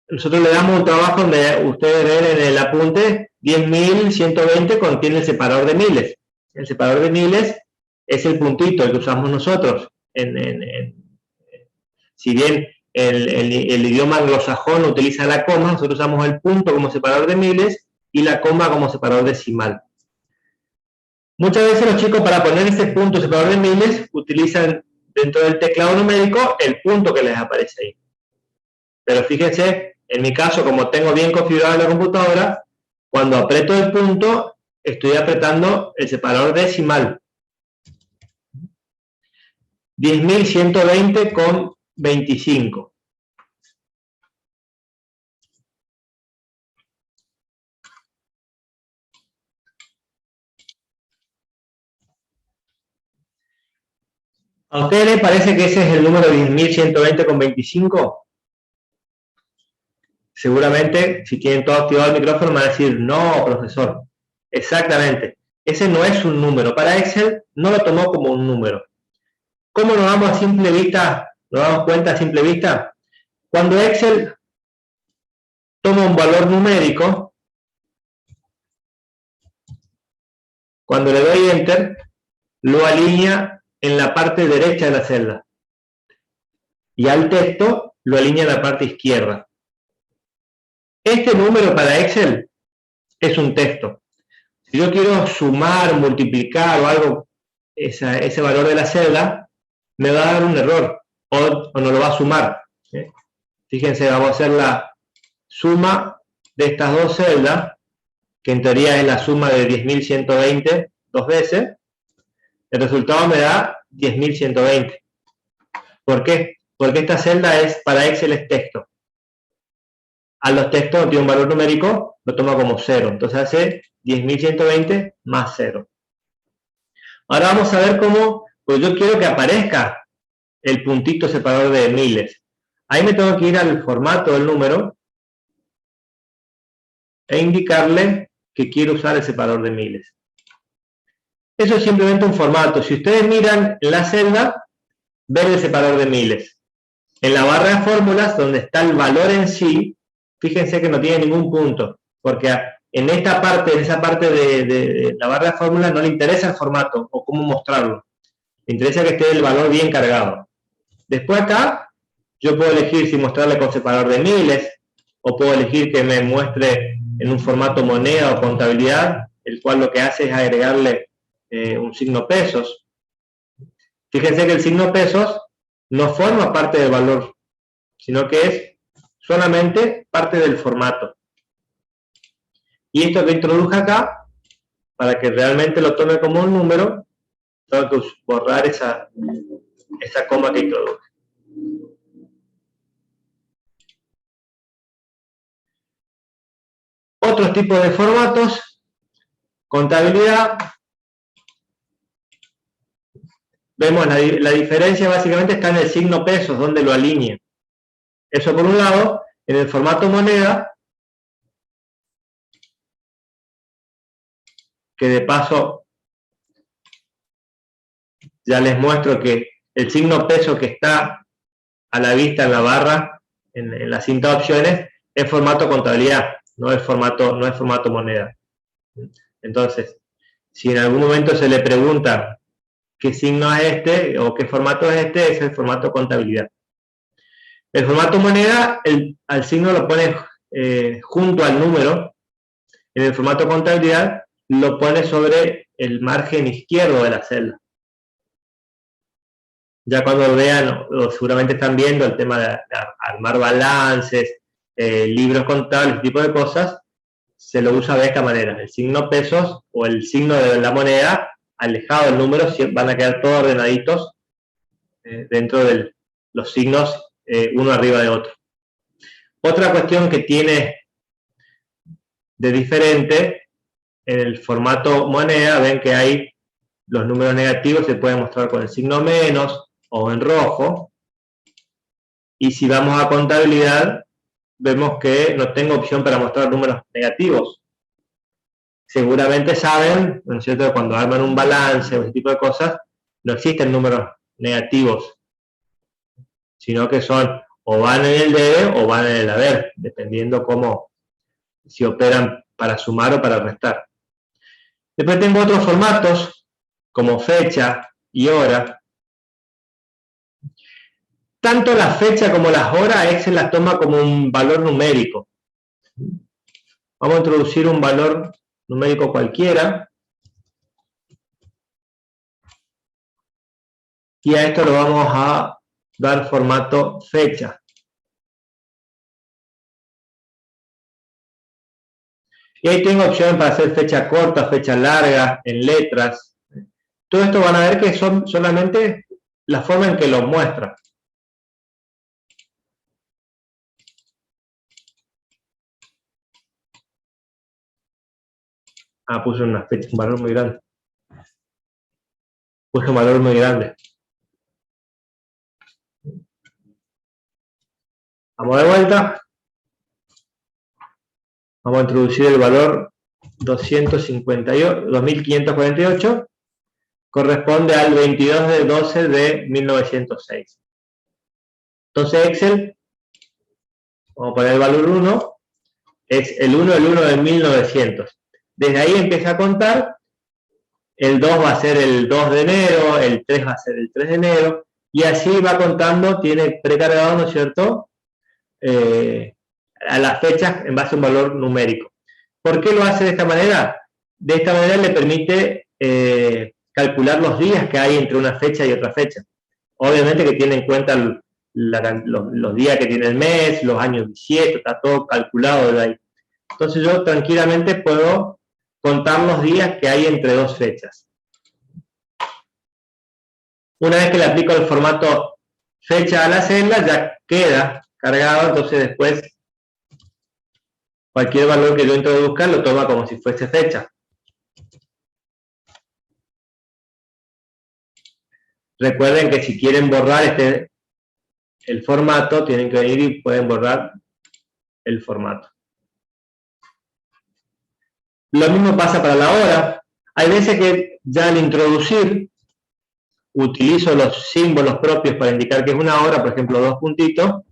nosotros le damos un trabajo donde ustedes ven en el apunte 10.120 contiene el separador de miles. El separador de miles es el puntito, el que usamos nosotros. Si bien el idioma anglosajón utiliza la coma, nosotros usamos el punto como separador de miles y la coma como separador decimal. Muchas veces los chicos, para poner este punto separador de miles, utilizan dentro del teclado numérico el punto que les aparece ahí. Pero fíjense, en mi caso, como tengo bien configurada la computadora, cuando aprieto el punto, estoy apretando el separador decimal. 10.120 con 25. ¿A ustedes les parece que ese es el número 10.120 con 25? Seguramente, si tienen todo activado el micrófono, me van a decir, no, profesor. Exactamente. Ese no es un número. Para Excel no lo tomó como un número. ¿Cómo nos damos a simple vista? ¿Nos damos cuenta a simple vista? Cuando Excel toma un valor numérico, cuando le doy Enter, lo alinea en la parte derecha de la celda. Y al texto lo alinea en la parte izquierda. Este número para Excel es un texto. Si yo quiero sumar, multiplicar o algo, ese valor de la celda, me va a dar un error o no lo va a sumar. ¿Sí? Fíjense, vamos a hacer la suma de estas dos celdas, que en teoría es la suma de 10.120 dos veces. El resultado me da 10.120. ¿Por qué? Porque esta celda para Excel es texto. A los textos tiene un valor numérico, lo toma como 0. Entonces hace 10.120 más 0. Ahora vamos a ver cómo, pues yo quiero que aparezca el puntito separador de miles. Ahí me tengo que ir al formato del número e indicarle que quiero usar el separador de miles. Eso es simplemente un formato. Si ustedes miran en la celda, ven el separador de miles. En la barra de fórmulas, donde está el valor en sí, fíjense que no tiene ningún punto, porque en esa parte de la barra de fórmulas no le interesa el formato o cómo mostrarlo. Le interesa que esté el valor bien cargado. Después acá, yo puedo elegir si mostrarle con separador de miles, o puedo elegir que me muestre en un formato moneda o contabilidad, el cual lo que hace es agregarle un signo pesos. Fíjense que el signo pesos no forma parte del valor, sino que es solamente parte del formato. Y esto que introduje acá, para que realmente lo tome como un número, tengo que borrar esa coma que introduje. otros tipos de formatos, contabilidad. Vemos la diferencia básicamente está en el signo pesos, donde lo alinea. Eso por un lado. En el formato moneda, que de paso ya les muestro que el signo peso que está a la vista en la barra, en la cinta de opciones, es formato contabilidad, no es formato moneda. Entonces, si en algún momento se le pregunta qué signo es este o qué formato es este, es el formato contabilidad. El formato moneda, al signo lo pone junto al número. En el formato contabilidad lo pone sobre el margen izquierdo de la celda. Ya cuando vean, o seguramente están viendo el tema de armar balances, libros contables, ese tipo de cosas, se lo usa de esta manera. El signo pesos o el signo de la moneda, alejado del número, van a quedar todos ordenaditos dentro de los signos, uno arriba de otro. Otra cuestión que tiene de diferente, en el formato moneda, ven que hay los números negativos, se pueden mostrar con el signo menos o en rojo. Y si vamos a contabilidad, vemos que no tengo opción para mostrar números negativos. Seguramente saben, ¿no es cierto?, que cuando arman un balance o ese tipo de cosas, no existen números negativos, sino que son o van en el debe o van en el haber, dependiendo cómo, si operan para sumar o para restar. Después tengo otros formatos, como fecha y hora. Tanto la fecha como las horas, Excel las toma como un valor numérico. Vamos a introducir un valor numérico cualquiera. Y a esto lo vamos a dar formato fecha. Y ahí tengo opciones para hacer fecha corta, fecha larga, en letras. Todo esto van a ver que son solamente la forma en que lo muestra. Puse una fecha, un valor muy grande. Puse un valor muy grande. Vamos de vuelta. Vamos a introducir el valor 2548, corresponde al 22 de 12 de 1906. Entonces Excel, vamos a poner el valor 1, es el 1 de 1900. Desde ahí empieza a contar, el 2 va a ser el 2 de enero, el 3 va a ser el 3 de enero, y así va contando, tiene precargado, ¿no es cierto?, a las fechas en base a un valor numérico. ¿Por qué lo hace de esta manera? De esta manera le permite calcular los días que hay entre una fecha y otra fecha. Obviamente que tiene en cuenta los días que tiene el mes, los años bisiestos, está todo calculado de ahí. Entonces yo tranquilamente puedo contar los días que hay entre dos fechas. Una vez que le aplico el formato fecha a la celda, ya queda cargado, entonces después cualquier valor que yo introduzca lo toma como si fuese fecha. Recuerden que si quieren borrar el formato, tienen que venir y pueden borrar el formato. Lo mismo pasa para la hora. Hay veces que ya al introducir utilizo los símbolos propios para indicar que es una hora, por ejemplo, 2 puntitos,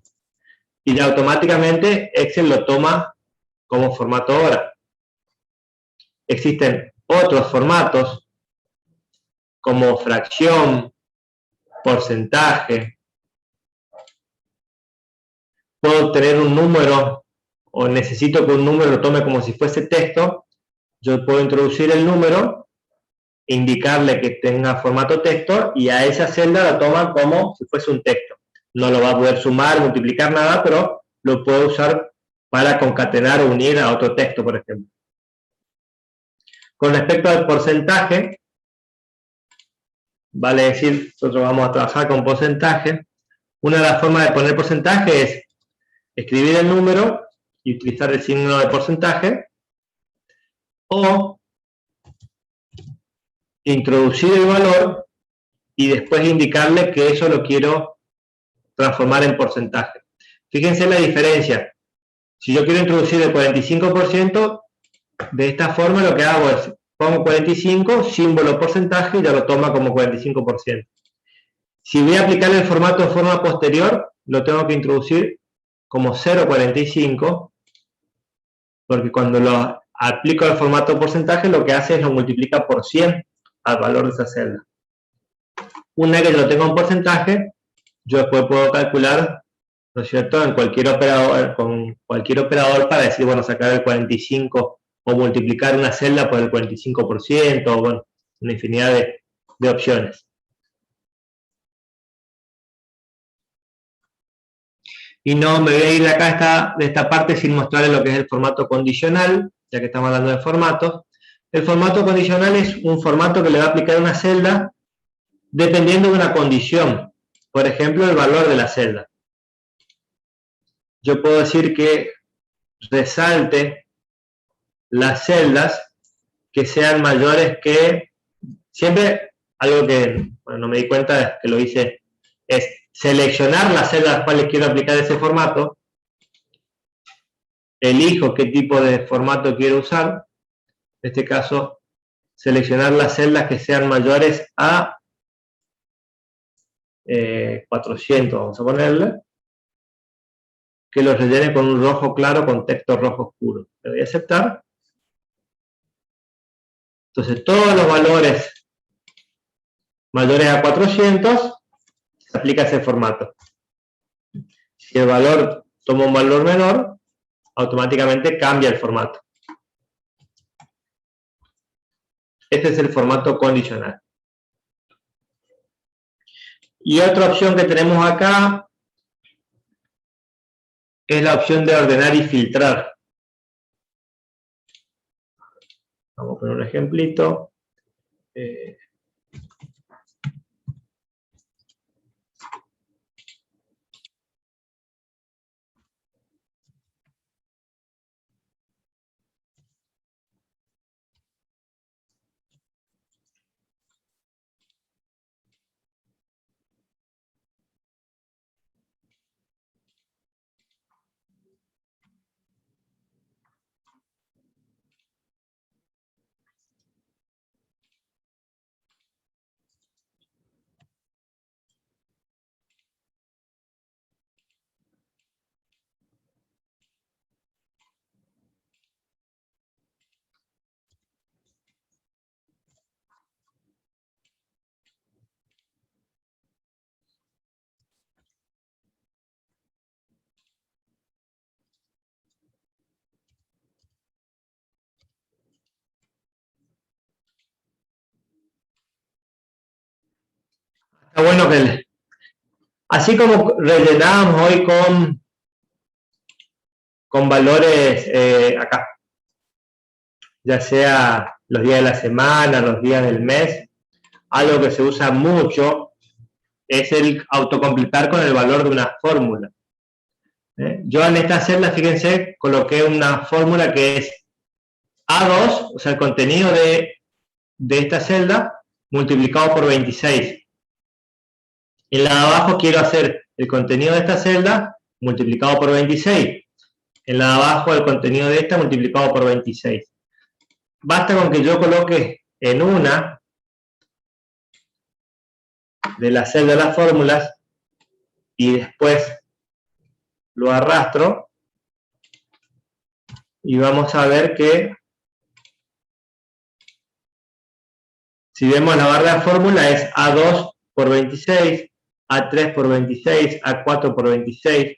y ya automáticamente Excel lo toma como formato hora. Existen otros formatos como fracción, porcentaje. Puedo tener un número o necesito que un número lo tome como si fuese texto. Yo puedo introducir el número, indicarle que tenga formato texto y a esa celda la toma como si fuese un texto. No lo va a poder sumar, multiplicar, nada, pero lo puedo usar para concatenar o unir a otro texto, por ejemplo. Con respecto al porcentaje, vale decir, nosotros vamos a trabajar con porcentaje. Una de las formas de poner porcentaje es escribir el número y utilizar el signo de porcentaje, o introducir el valor y después indicarle que eso lo quiero transformar en porcentaje. Fíjense la diferencia. Si yo quiero introducir el 45%, de esta forma lo que hago es pongo 45, símbolo porcentaje, y ya lo toma como 45%. Si voy a aplicar el formato de forma posterior, lo tengo que introducir como 0,45, porque cuando lo aplico al formato porcentaje, lo que hace es lo multiplica por 100 al valor de esa celda. Una vez que lo tengo en porcentaje, yo después puedo calcular, ¿no es cierto?, en cualquier operador, con cualquier operador para decir, bueno, sacar el 45 o multiplicar una celda por el 45%, o bueno, una infinidad de opciones. Y no me voy a ir de acá de esta parte sin mostrarles lo que es el formato condicional, ya que estamos hablando de formatos. El formato condicional es un formato que le va a aplicar una celda dependiendo de una condición. Por ejemplo, el valor de la celda. Yo puedo decir que resalte las celdas que sean mayores que... Siempre, algo que bueno, no me di cuenta que lo hice, es seleccionar las celdas a las cuales quiero aplicar ese formato, elijo qué tipo de formato quiero usar, en este caso, seleccionar las celdas que sean mayores a 400, vamos a ponerle, que los rellene con un rojo claro con texto rojo oscuro. Le doy a aceptar. Entonces, todos los valores mayores a 400, se aplica ese formato. Si el valor toma un valor menor, automáticamente cambia el formato. Este es el formato condicional. Y otra opción que tenemos acá es la opción de ordenar y filtrar. Vamos a poner un ejemplito. Está bueno que, así como rellenamos hoy con valores acá, ya sea los días de la semana, los días del mes, algo que se usa mucho es el autocompletar con el valor de una fórmula. Yo en esta celda, fíjense, coloqué una fórmula que es A2, o sea, el contenido de esta celda multiplicado por 26. En la de abajo quiero hacer el contenido de esta celda multiplicado por 26. En la de abajo el contenido de esta multiplicado por 26. Basta con que yo coloque en una de las celdas de las fórmulas y después lo arrastro y vamos a ver que si vemos la barra de fórmula es A2 por 26, A3 por 26, A4 por 26,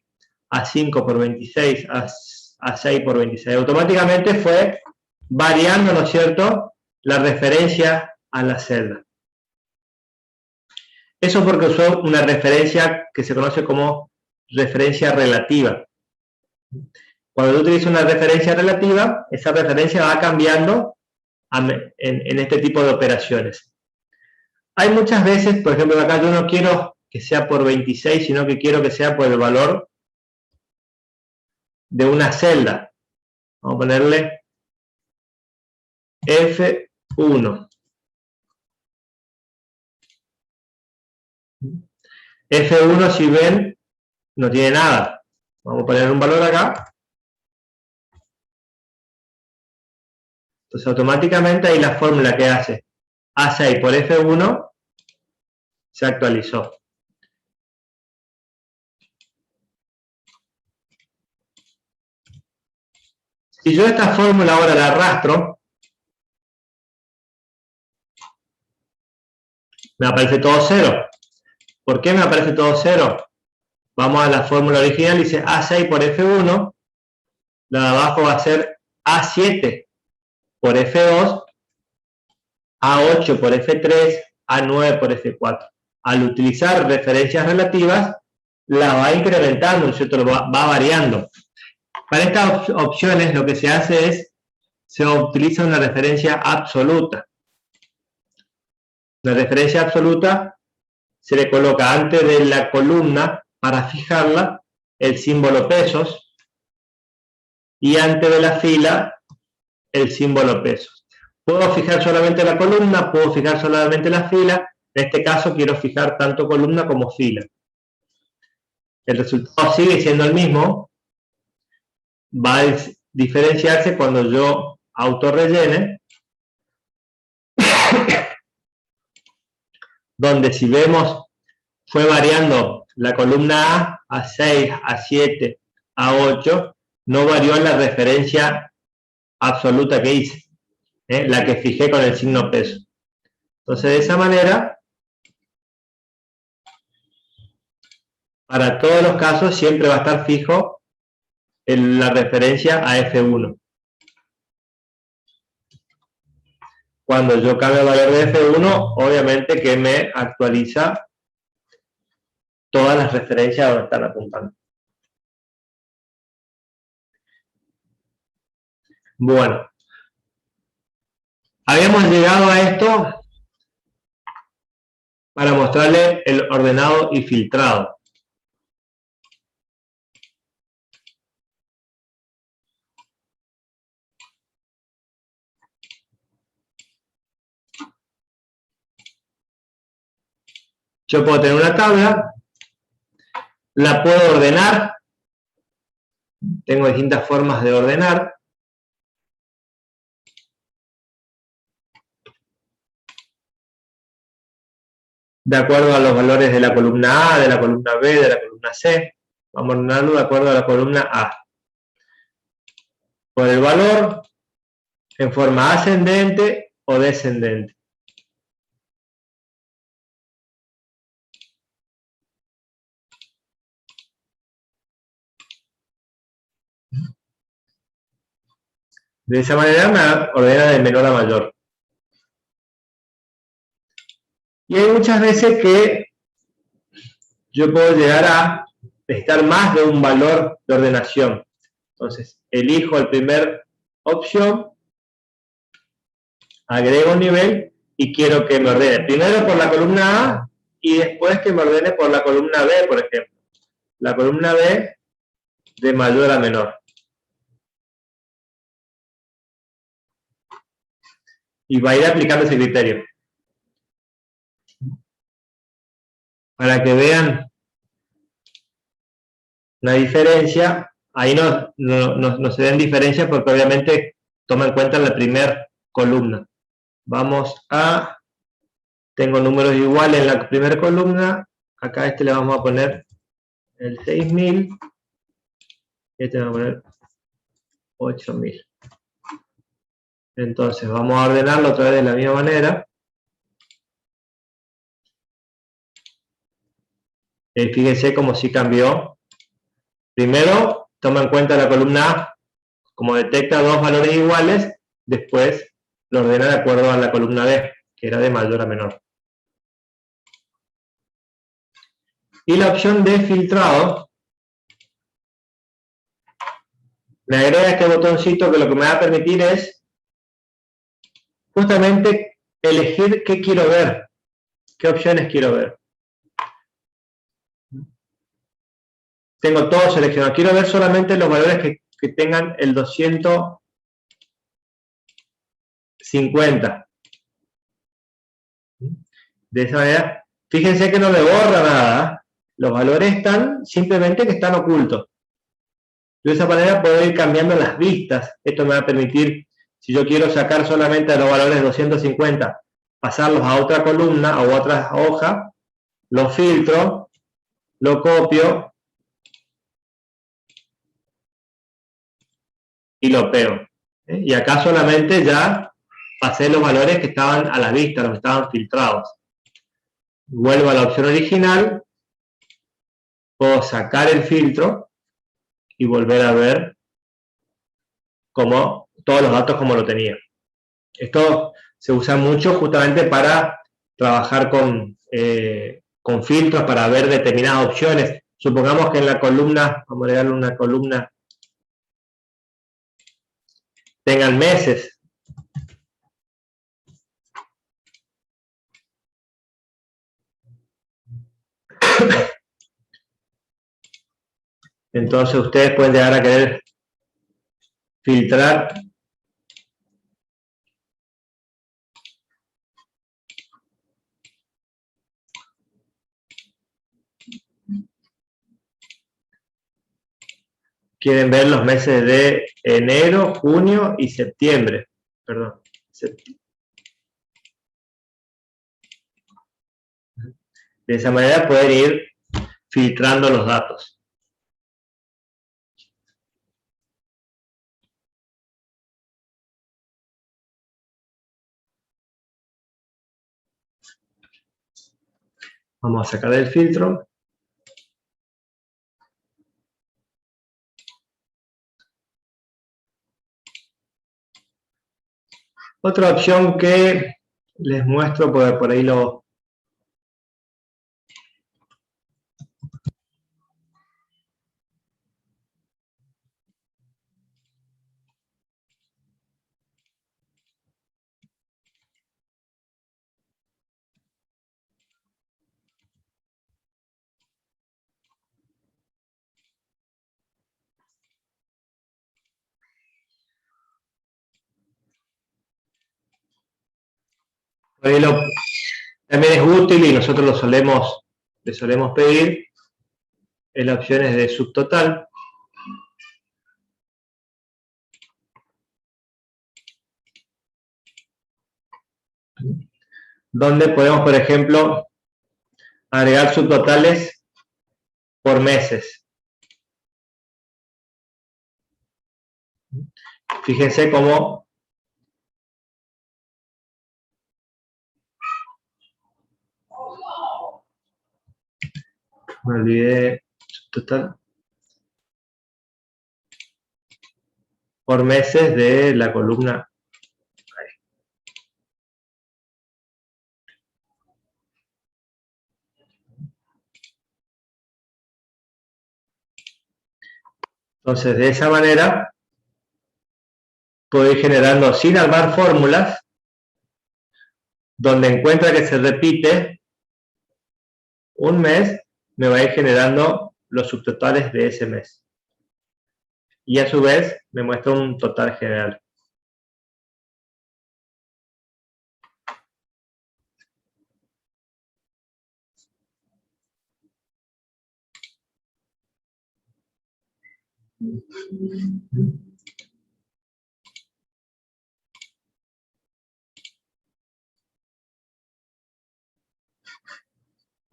A5 por 26, A6 por 26. Automáticamente fue variando, ¿no es cierto?, la referencia a la celda. Eso porque usó una referencia que se conoce como referencia relativa. Cuando yo utilizo una referencia relativa, esa referencia va cambiando en este tipo de operaciones. Hay muchas veces, por ejemplo, acá yo no quiero que sea por 26, sino que quiero que sea por el valor de una celda. Vamos a ponerle F1. F1, si ven, no tiene nada. Vamos a poner un valor acá. Entonces, automáticamente ahí la fórmula que hace A6 por F1 se actualizó. Si yo esta fórmula ahora la arrastro, me aparece todo 0. ¿Por qué me aparece todo 0? Vamos a la fórmula original, dice A6 por F1, la de abajo va a ser A7 por F2, A8 por F3, A9 por F4. Al utilizar referencias relativas, la va incrementando, ¿cierto? Va variando. Para estas opciones lo que se hace es, se utiliza una referencia absoluta. La referencia absoluta se le coloca antes de la columna para fijarla el símbolo pesos y antes de la fila el símbolo pesos. Puedo fijar solamente la columna, puedo fijar solamente la fila. En este caso quiero fijar tanto columna como fila. El resultado sigue siendo el mismo. Va a diferenciarse cuando yo autorrellene, donde si vemos fue variando la columna A 6, A 7, A 8, no varió la referencia absoluta que hice, la que fijé con el signo peso. Entonces, de esa manera, para todos los casos siempre va a estar fijo en la referencia a F1. Cuando yo cambio el valor de F1, obviamente que me actualiza todas las referencias donde están apuntando. Bueno, habíamos llegado a esto para mostrarle el ordenado y filtrado. Yo puedo tener una tabla, la puedo ordenar, tengo distintas formas de ordenar. De acuerdo a los valores de la columna A, de la columna B, de la columna C. Vamos a ordenarlo de acuerdo a la columna A. Por el valor, en forma ascendente o descendente. De esa manera me ordena de menor a mayor. Y hay muchas veces que yo puedo llegar a necesitar más de un valor de ordenación. Entonces, elijo la primera opción, agrego un nivel y quiero que me ordene primero por la columna A y después que me ordene por la columna B, por ejemplo. La columna B de mayor a menor. Y va a ir aplicando ese criterio. Para que vean la diferencia, ahí no se ven diferencias porque obviamente toma en cuenta la primera columna. Vamos a, tengo números iguales en la primera columna, acá a este le vamos a poner el 6000, este le vamos a poner 8000. Entonces vamos a ordenarlo otra vez de la misma manera. Fíjense como si cambió. Primero, toma en cuenta la columna A, como detecta dos valores iguales, después lo ordena de acuerdo a la columna B, que era de mayor a menor. Y la opción de filtrado, me agrega este botoncito que lo que me va a permitir es justamente elegir qué quiero ver, qué opciones quiero ver. Tengo todo seleccionado. Quiero ver solamente los valores que tengan el 256 50. De esa manera, fíjense que no me borra nada. Los valores están simplemente que están ocultos. De esa manera puedo ir cambiando las vistas. Esto me va a permitir, si yo quiero sacar solamente los valores 250, pasarlos a otra columna o otra hoja, lo filtro, lo copio y lo pego. Y acá solamente ya pasé los valores que estaban a la vista, los que estaban filtrados. Vuelvo a la opción original, puedo sacar el filtro y volver a ver como todos los datos como lo tenía. Esto se usa mucho justamente para trabajar con filtros, para ver determinadas opciones. Supongamos que en la columna, vamos a darle una columna, tengan meses. Entonces ustedes pueden llegar a querer filtrar quieren ver los meses de enero, junio y septiembre. Perdón. De esa manera pueden ir filtrando los datos. Vamos a sacar el filtro. Otra opción que les muestro, por ahí lo... También es útil y nosotros le solemos pedir en las opciones de subtotal. Donde podemos, por ejemplo, agregar subtotales por meses. Fíjense cómo me olvidé subtotal por meses de la columna. Entonces, de esa manera, puedo ir generando sin armar fórmulas, donde encuentra que se repite un mes, me va a ir generando los subtotales de ese mes. Y a su vez, me muestra un total general.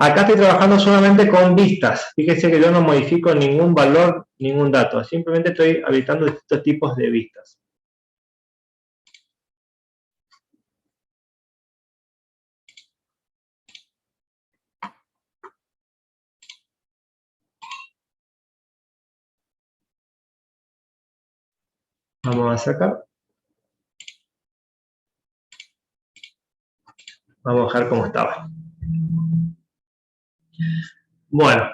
Acá estoy trabajando solamente con vistas. Fíjense que yo no modifico ningún valor, ningún dato. Simplemente estoy habilitando distintos tipos de vistas. Vamos a sacar. Vamos a dejar como estaba. Bueno,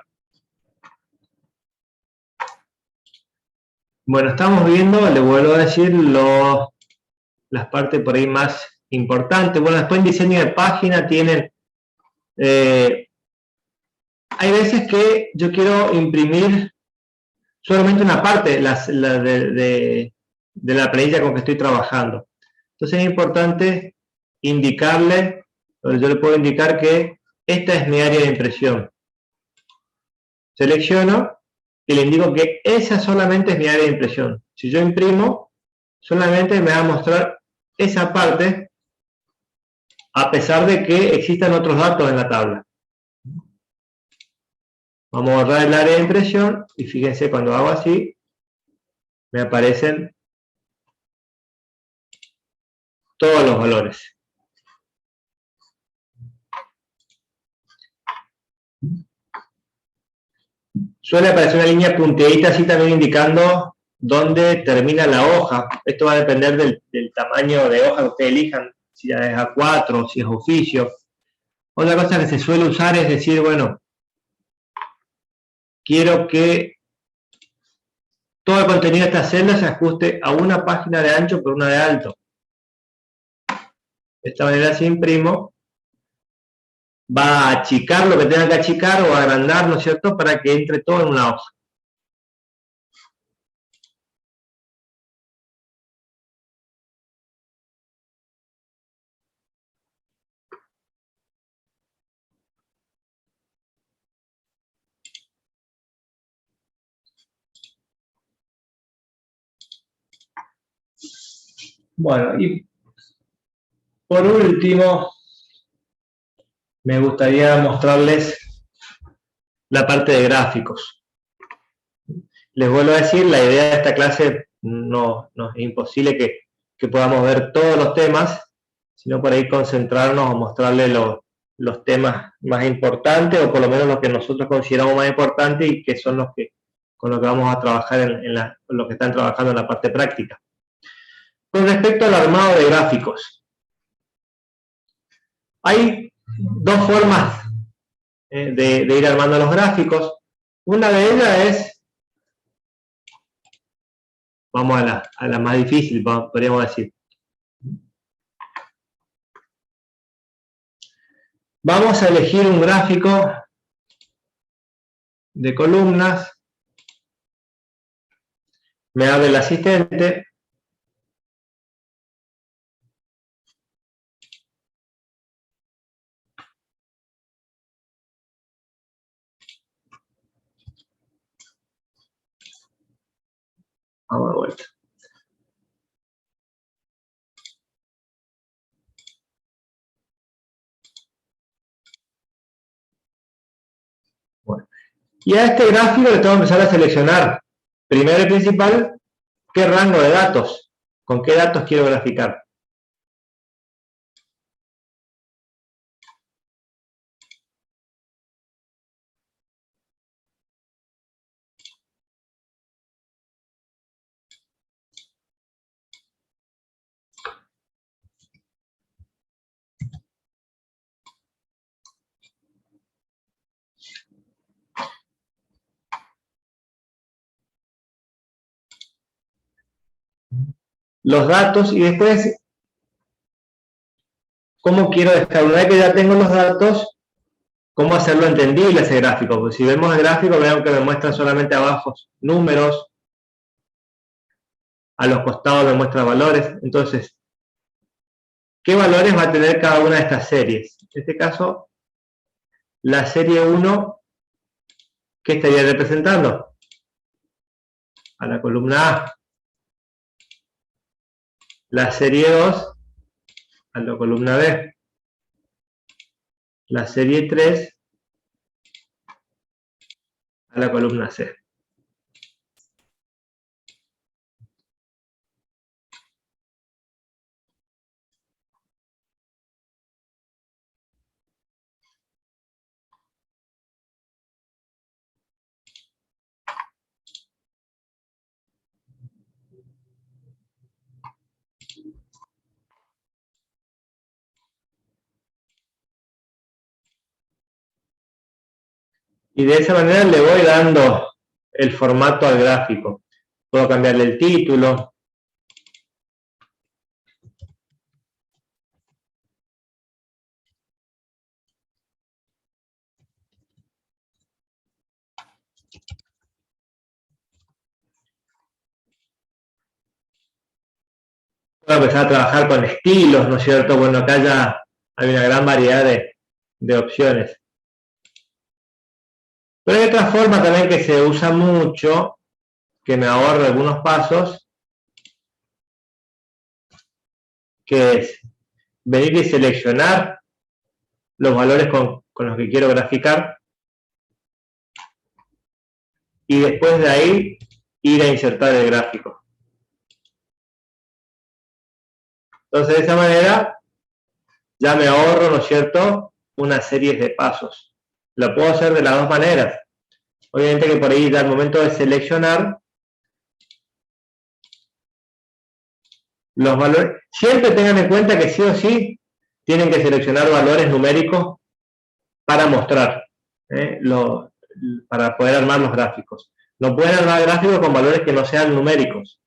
estamos viendo, le vuelvo a decir, las partes por ahí más importantes. Bueno, después en diseño de página tienen... hay veces que yo quiero imprimir solamente una parte de la planilla con que estoy trabajando. Entonces es importante indicarle, yo le puedo indicar que esta es mi área de impresión. Selecciono y le indico que esa solamente es mi área de impresión. Si yo imprimo, solamente me va a mostrar esa parte, a pesar de que existan otros datos en la tabla. Vamos a borrar el área de impresión y fíjense, cuando hago así, me aparecen todos los valores. Suele aparecer una línea punteadita así también indicando dónde termina la hoja. Esto va a depender del tamaño de hoja que ustedes elijan, si es A4, si es oficio. Otra cosa que se suele usar es decir, bueno, quiero que todo el contenido de esta celda se ajuste a una página de ancho por una de alto. De esta manera, si imprimo, va a achicar lo que tenga que achicar o agrandar, ¿no es cierto?, para que entre todo en una hoja. Bueno, y por último, me gustaría mostrarles la parte de gráficos. Les vuelvo a decir, la idea de esta clase no es imposible que podamos ver todos los temas, sino por ahí concentrarnos o mostrarles los temas más importantes, o por lo menos los que nosotros consideramos más importantes y que son los que con los que vamos a trabajar en los que están trabajando en la parte práctica. Con respecto al armado de gráficos, hay dos formas de ir armando los gráficos. Una de ellas es, vamos a la más difícil, podríamos decir. Vamos a elegir un gráfico de columnas. Me abre el asistente. Vamos de vuelta. Bueno. Y a este gráfico le tengo que empezar a seleccionar, primero y principal, qué rango de datos, con qué datos quiero graficar. Los datos y después cómo quiero dejar, una vez que ya tengo los datos, cómo hacerlo entendible ese gráfico. Porque si vemos el gráfico, vean que me muestran solamente abajo números, a los costados me muestra valores. Entonces, ¿qué valores va a tener cada una de estas series? En este caso, la serie 1, ¿qué estaría representando? A la columna A. La serie 2, a la columna B. La serie 3, a la columna C. Y de esa manera le voy dando el formato al gráfico. Puedo cambiarle el título. Puedo empezar a trabajar con estilos, ¿no es cierto? Bueno, acá ya hay una gran variedad de opciones. Pero hay otra forma también que se usa mucho, que me ahorro algunos pasos, que es venir y seleccionar los valores con los que quiero graficar y después de ahí ir a insertar el gráfico. Entonces de esa manera ya me ahorro, ¿no es cierto?, una serie de pasos. Lo puedo hacer de las dos maneras. Obviamente que por ahí ya al momento de seleccionar los valores, siempre tengan en cuenta que sí o sí tienen que seleccionar valores numéricos para mostrar, para poder armar los gráficos. No pueden armar gráficos con valores que no sean numéricos.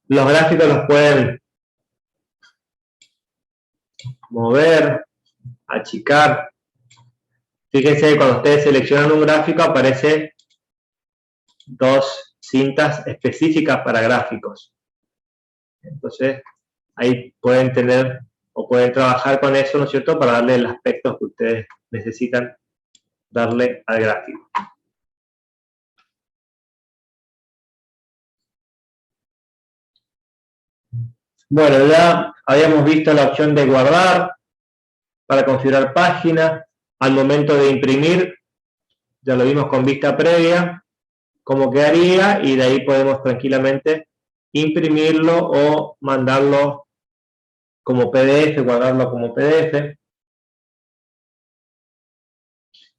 Los gráficos los pueden mover, achicar. Fíjense que cuando ustedes seleccionan un gráfico aparecen dos cintas específicas para gráficos. Entonces, ahí pueden tener o pueden trabajar con eso, ¿no es cierto?, para darle el aspecto que ustedes necesitan darle al gráfico. Bueno, ya habíamos visto la opción de guardar para configurar página. Al momento de imprimir, ya lo vimos con vista previa, cómo quedaría, y de ahí podemos tranquilamente imprimirlo o mandarlo como PDF, guardarlo como PDF.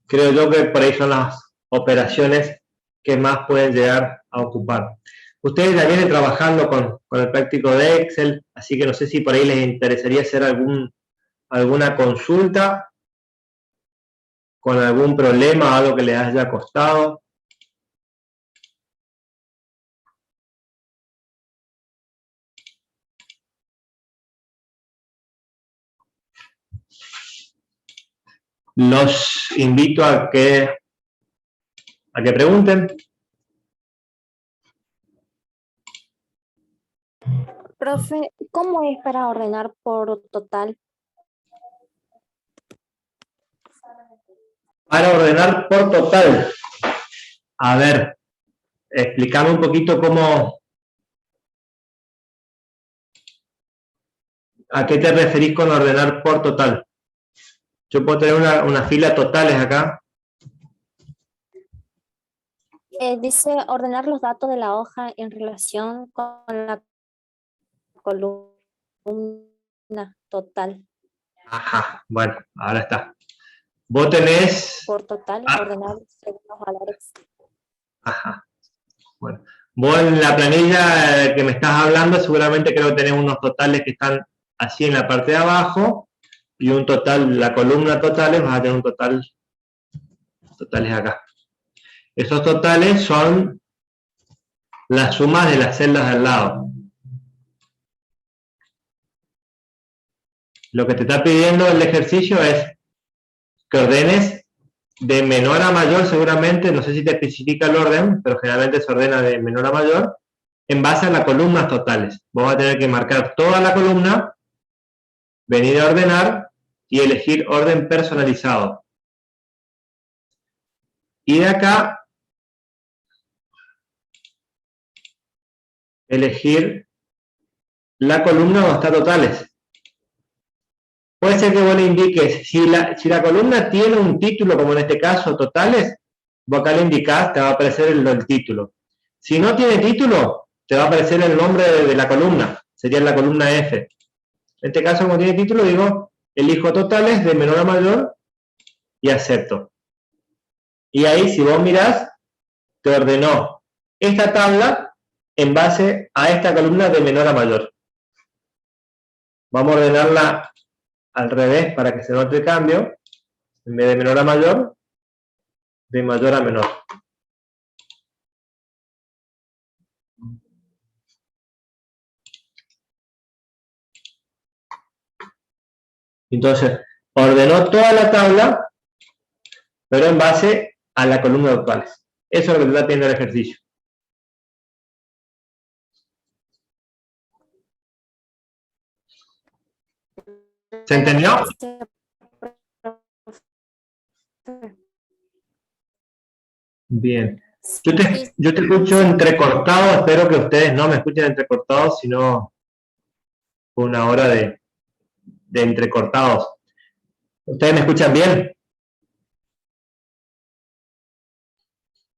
Creo yo que por ahí son las operaciones que más pueden llegar a ocupar. Ustedes ya vienen trabajando con el práctico de Excel, así que no sé si por ahí les interesaría hacer alguna consulta con algún problema, algo que les haya costado. Los invito a que pregunten. Profe, ¿cómo es para ordenar por total? Para ordenar por total. A ver, explícame un poquito a qué te referís con ordenar por total. Yo puedo tener una fila totales acá. Dice ordenar los datos de la hoja en relación con la columna total. Ajá, bueno, ahora está. Vos tenés... Por total, ordenar según los valores. Ajá, bueno. Vos en la planilla que me estás hablando seguramente creo que tenés unos totales que están así en la parte de abajo y un total, la columna totales, vas a tener un totales acá. Esos totales son las sumas de las celdas al lado. Lo que te está pidiendo el ejercicio es que ordenes de menor a mayor, seguramente, no sé si te especifica el orden, pero generalmente se ordena de menor a mayor, en base a las columnas totales. Vos vas a tener que marcar toda la columna, venir a ordenar y elegir orden personalizado. Y de acá, elegir la columna donde está totales. Puede ser que vos le indiques, si la columna tiene un título, como en este caso, totales, vos acá le indicás, te va a aparecer el título. Si no tiene título, te va a aparecer el nombre de la columna, sería la columna F. En este caso, como tiene título, digo, elijo totales de menor a mayor y acepto. Y ahí, si vos mirás, te ordenó esta tabla en base a esta columna de menor a mayor. Vamos a ordenarla al revés para que se note el cambio. En vez de menor a mayor, de mayor a menor. Entonces, ordenó toda la tabla, pero en base a la columna de actuales. Eso es lo que te está pidiendo el ejercicio. ¿Se entendió? Bien. Yo te escucho entrecortado, espero que ustedes no me escuchen entrecortado, sino una hora de entrecortados. ¿Ustedes me escuchan bien?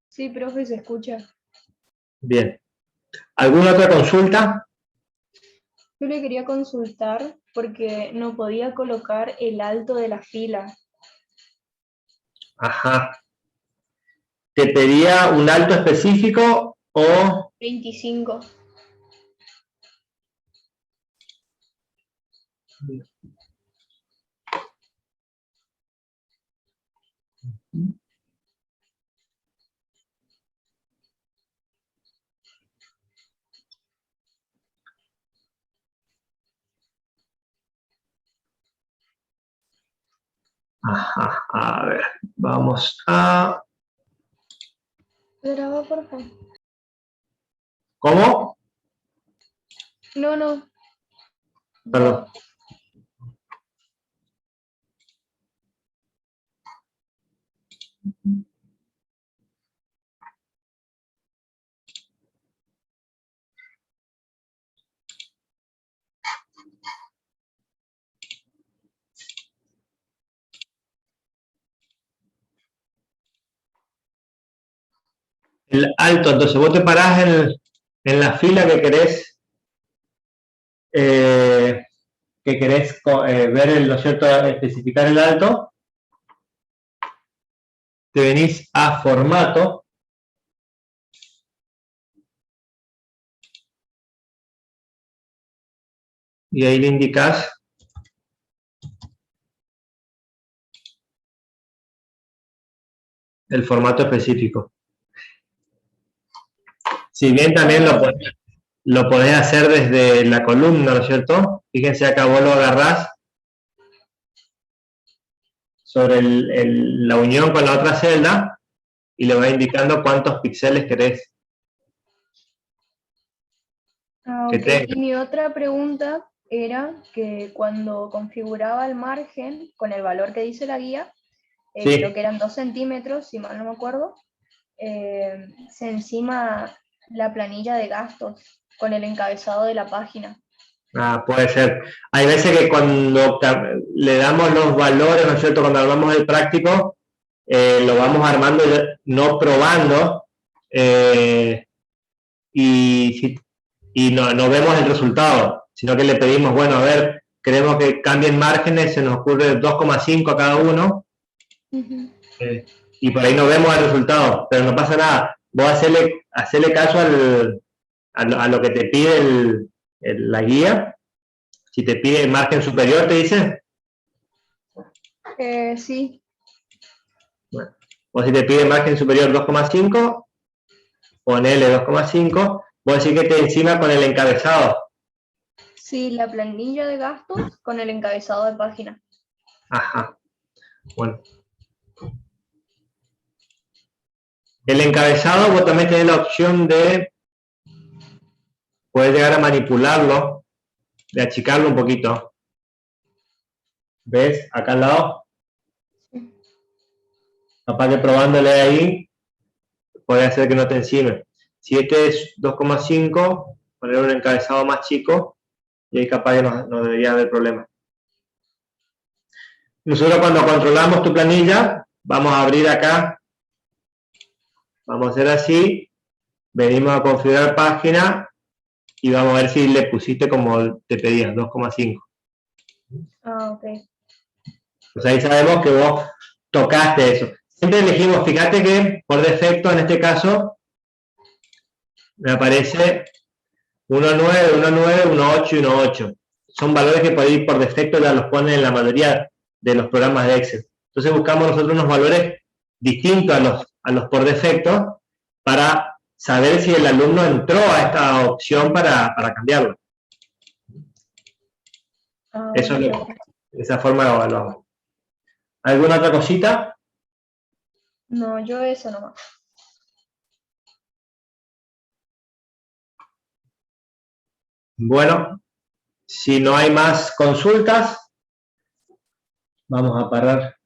Sí, profe, se escucha. Bien. ¿Alguna otra consulta? Yo le quería consultar porque no podía colocar el alto de la fila. Ajá. ¿Te pedía un alto específico o...? 25. Ajá, a ver, vamos a... Graba, por favor. ¿Cómo? No. Perdón. El alto, entonces vos te parás en la fila que querés ver, ¿no es cierto?, especificar el alto. Te venís a formato. Y ahí le indicás el formato específico. Si bien también lo podés hacer desde la columna, ¿no es cierto? Fíjense acá, vos lo agarrás sobre la unión con la otra celda y le va indicando cuántos píxeles querés que Ok. tenga. Y mi otra pregunta era que cuando configuraba el margen con el valor que dice la guía, Sí. creo que eran 2 centímetros, si mal no me acuerdo, se encima la planilla de gastos con el encabezado de la página. Ah, puede ser. Hay veces que cuando le damos los valores, ¿no es cierto?, cuando armamos el práctico, lo vamos armando no probando y no vemos el resultado, sino que le pedimos, bueno, a ver, queremos que cambien márgenes, se nos ocurre 2,5 a cada uno, y por ahí no vemos el resultado, pero no pasa nada. Vos hacerle caso a lo que te pide la guía. Si te pide margen superior, ¿te dice? Sí. Bueno, o si te pide margen superior 2,5, ponele 2,5, vos decís que te encima con el encabezado. Sí, la planilla de gastos con el encabezado de página. Ajá. Bueno. El encabezado, vos también tenés la opción de poder llegar a manipularlo, de achicarlo un poquito. ¿Ves? Acá al lado. Capaz que probándole ahí, puede hacer que no te encime. Si este es 2,5, poner un encabezado más chico, y ahí capaz que no debería haber problema. Nosotros cuando controlamos tu planilla, vamos a abrir acá, vamos a hacer así, venimos a configurar página y vamos a ver si le pusiste como te pedían, 2,5. Ah, ok. Pues ahí sabemos que vos tocaste eso. Siempre elegimos, fíjate que por defecto en este caso me aparece 1,9, 1,9, 1,8 y 1,8. Son valores que por defecto ya los ponen en la mayoría de los programas de Excel. Entonces buscamos nosotros unos valores distintos a los por defecto para saber si el alumno entró a esta opción para cambiarlo. Ah, Eso ok. De esa forma lo evaluamos. ¿Alguna otra cosita? No, yo eso nomás. Bueno, si no hay más consultas, vamos a parar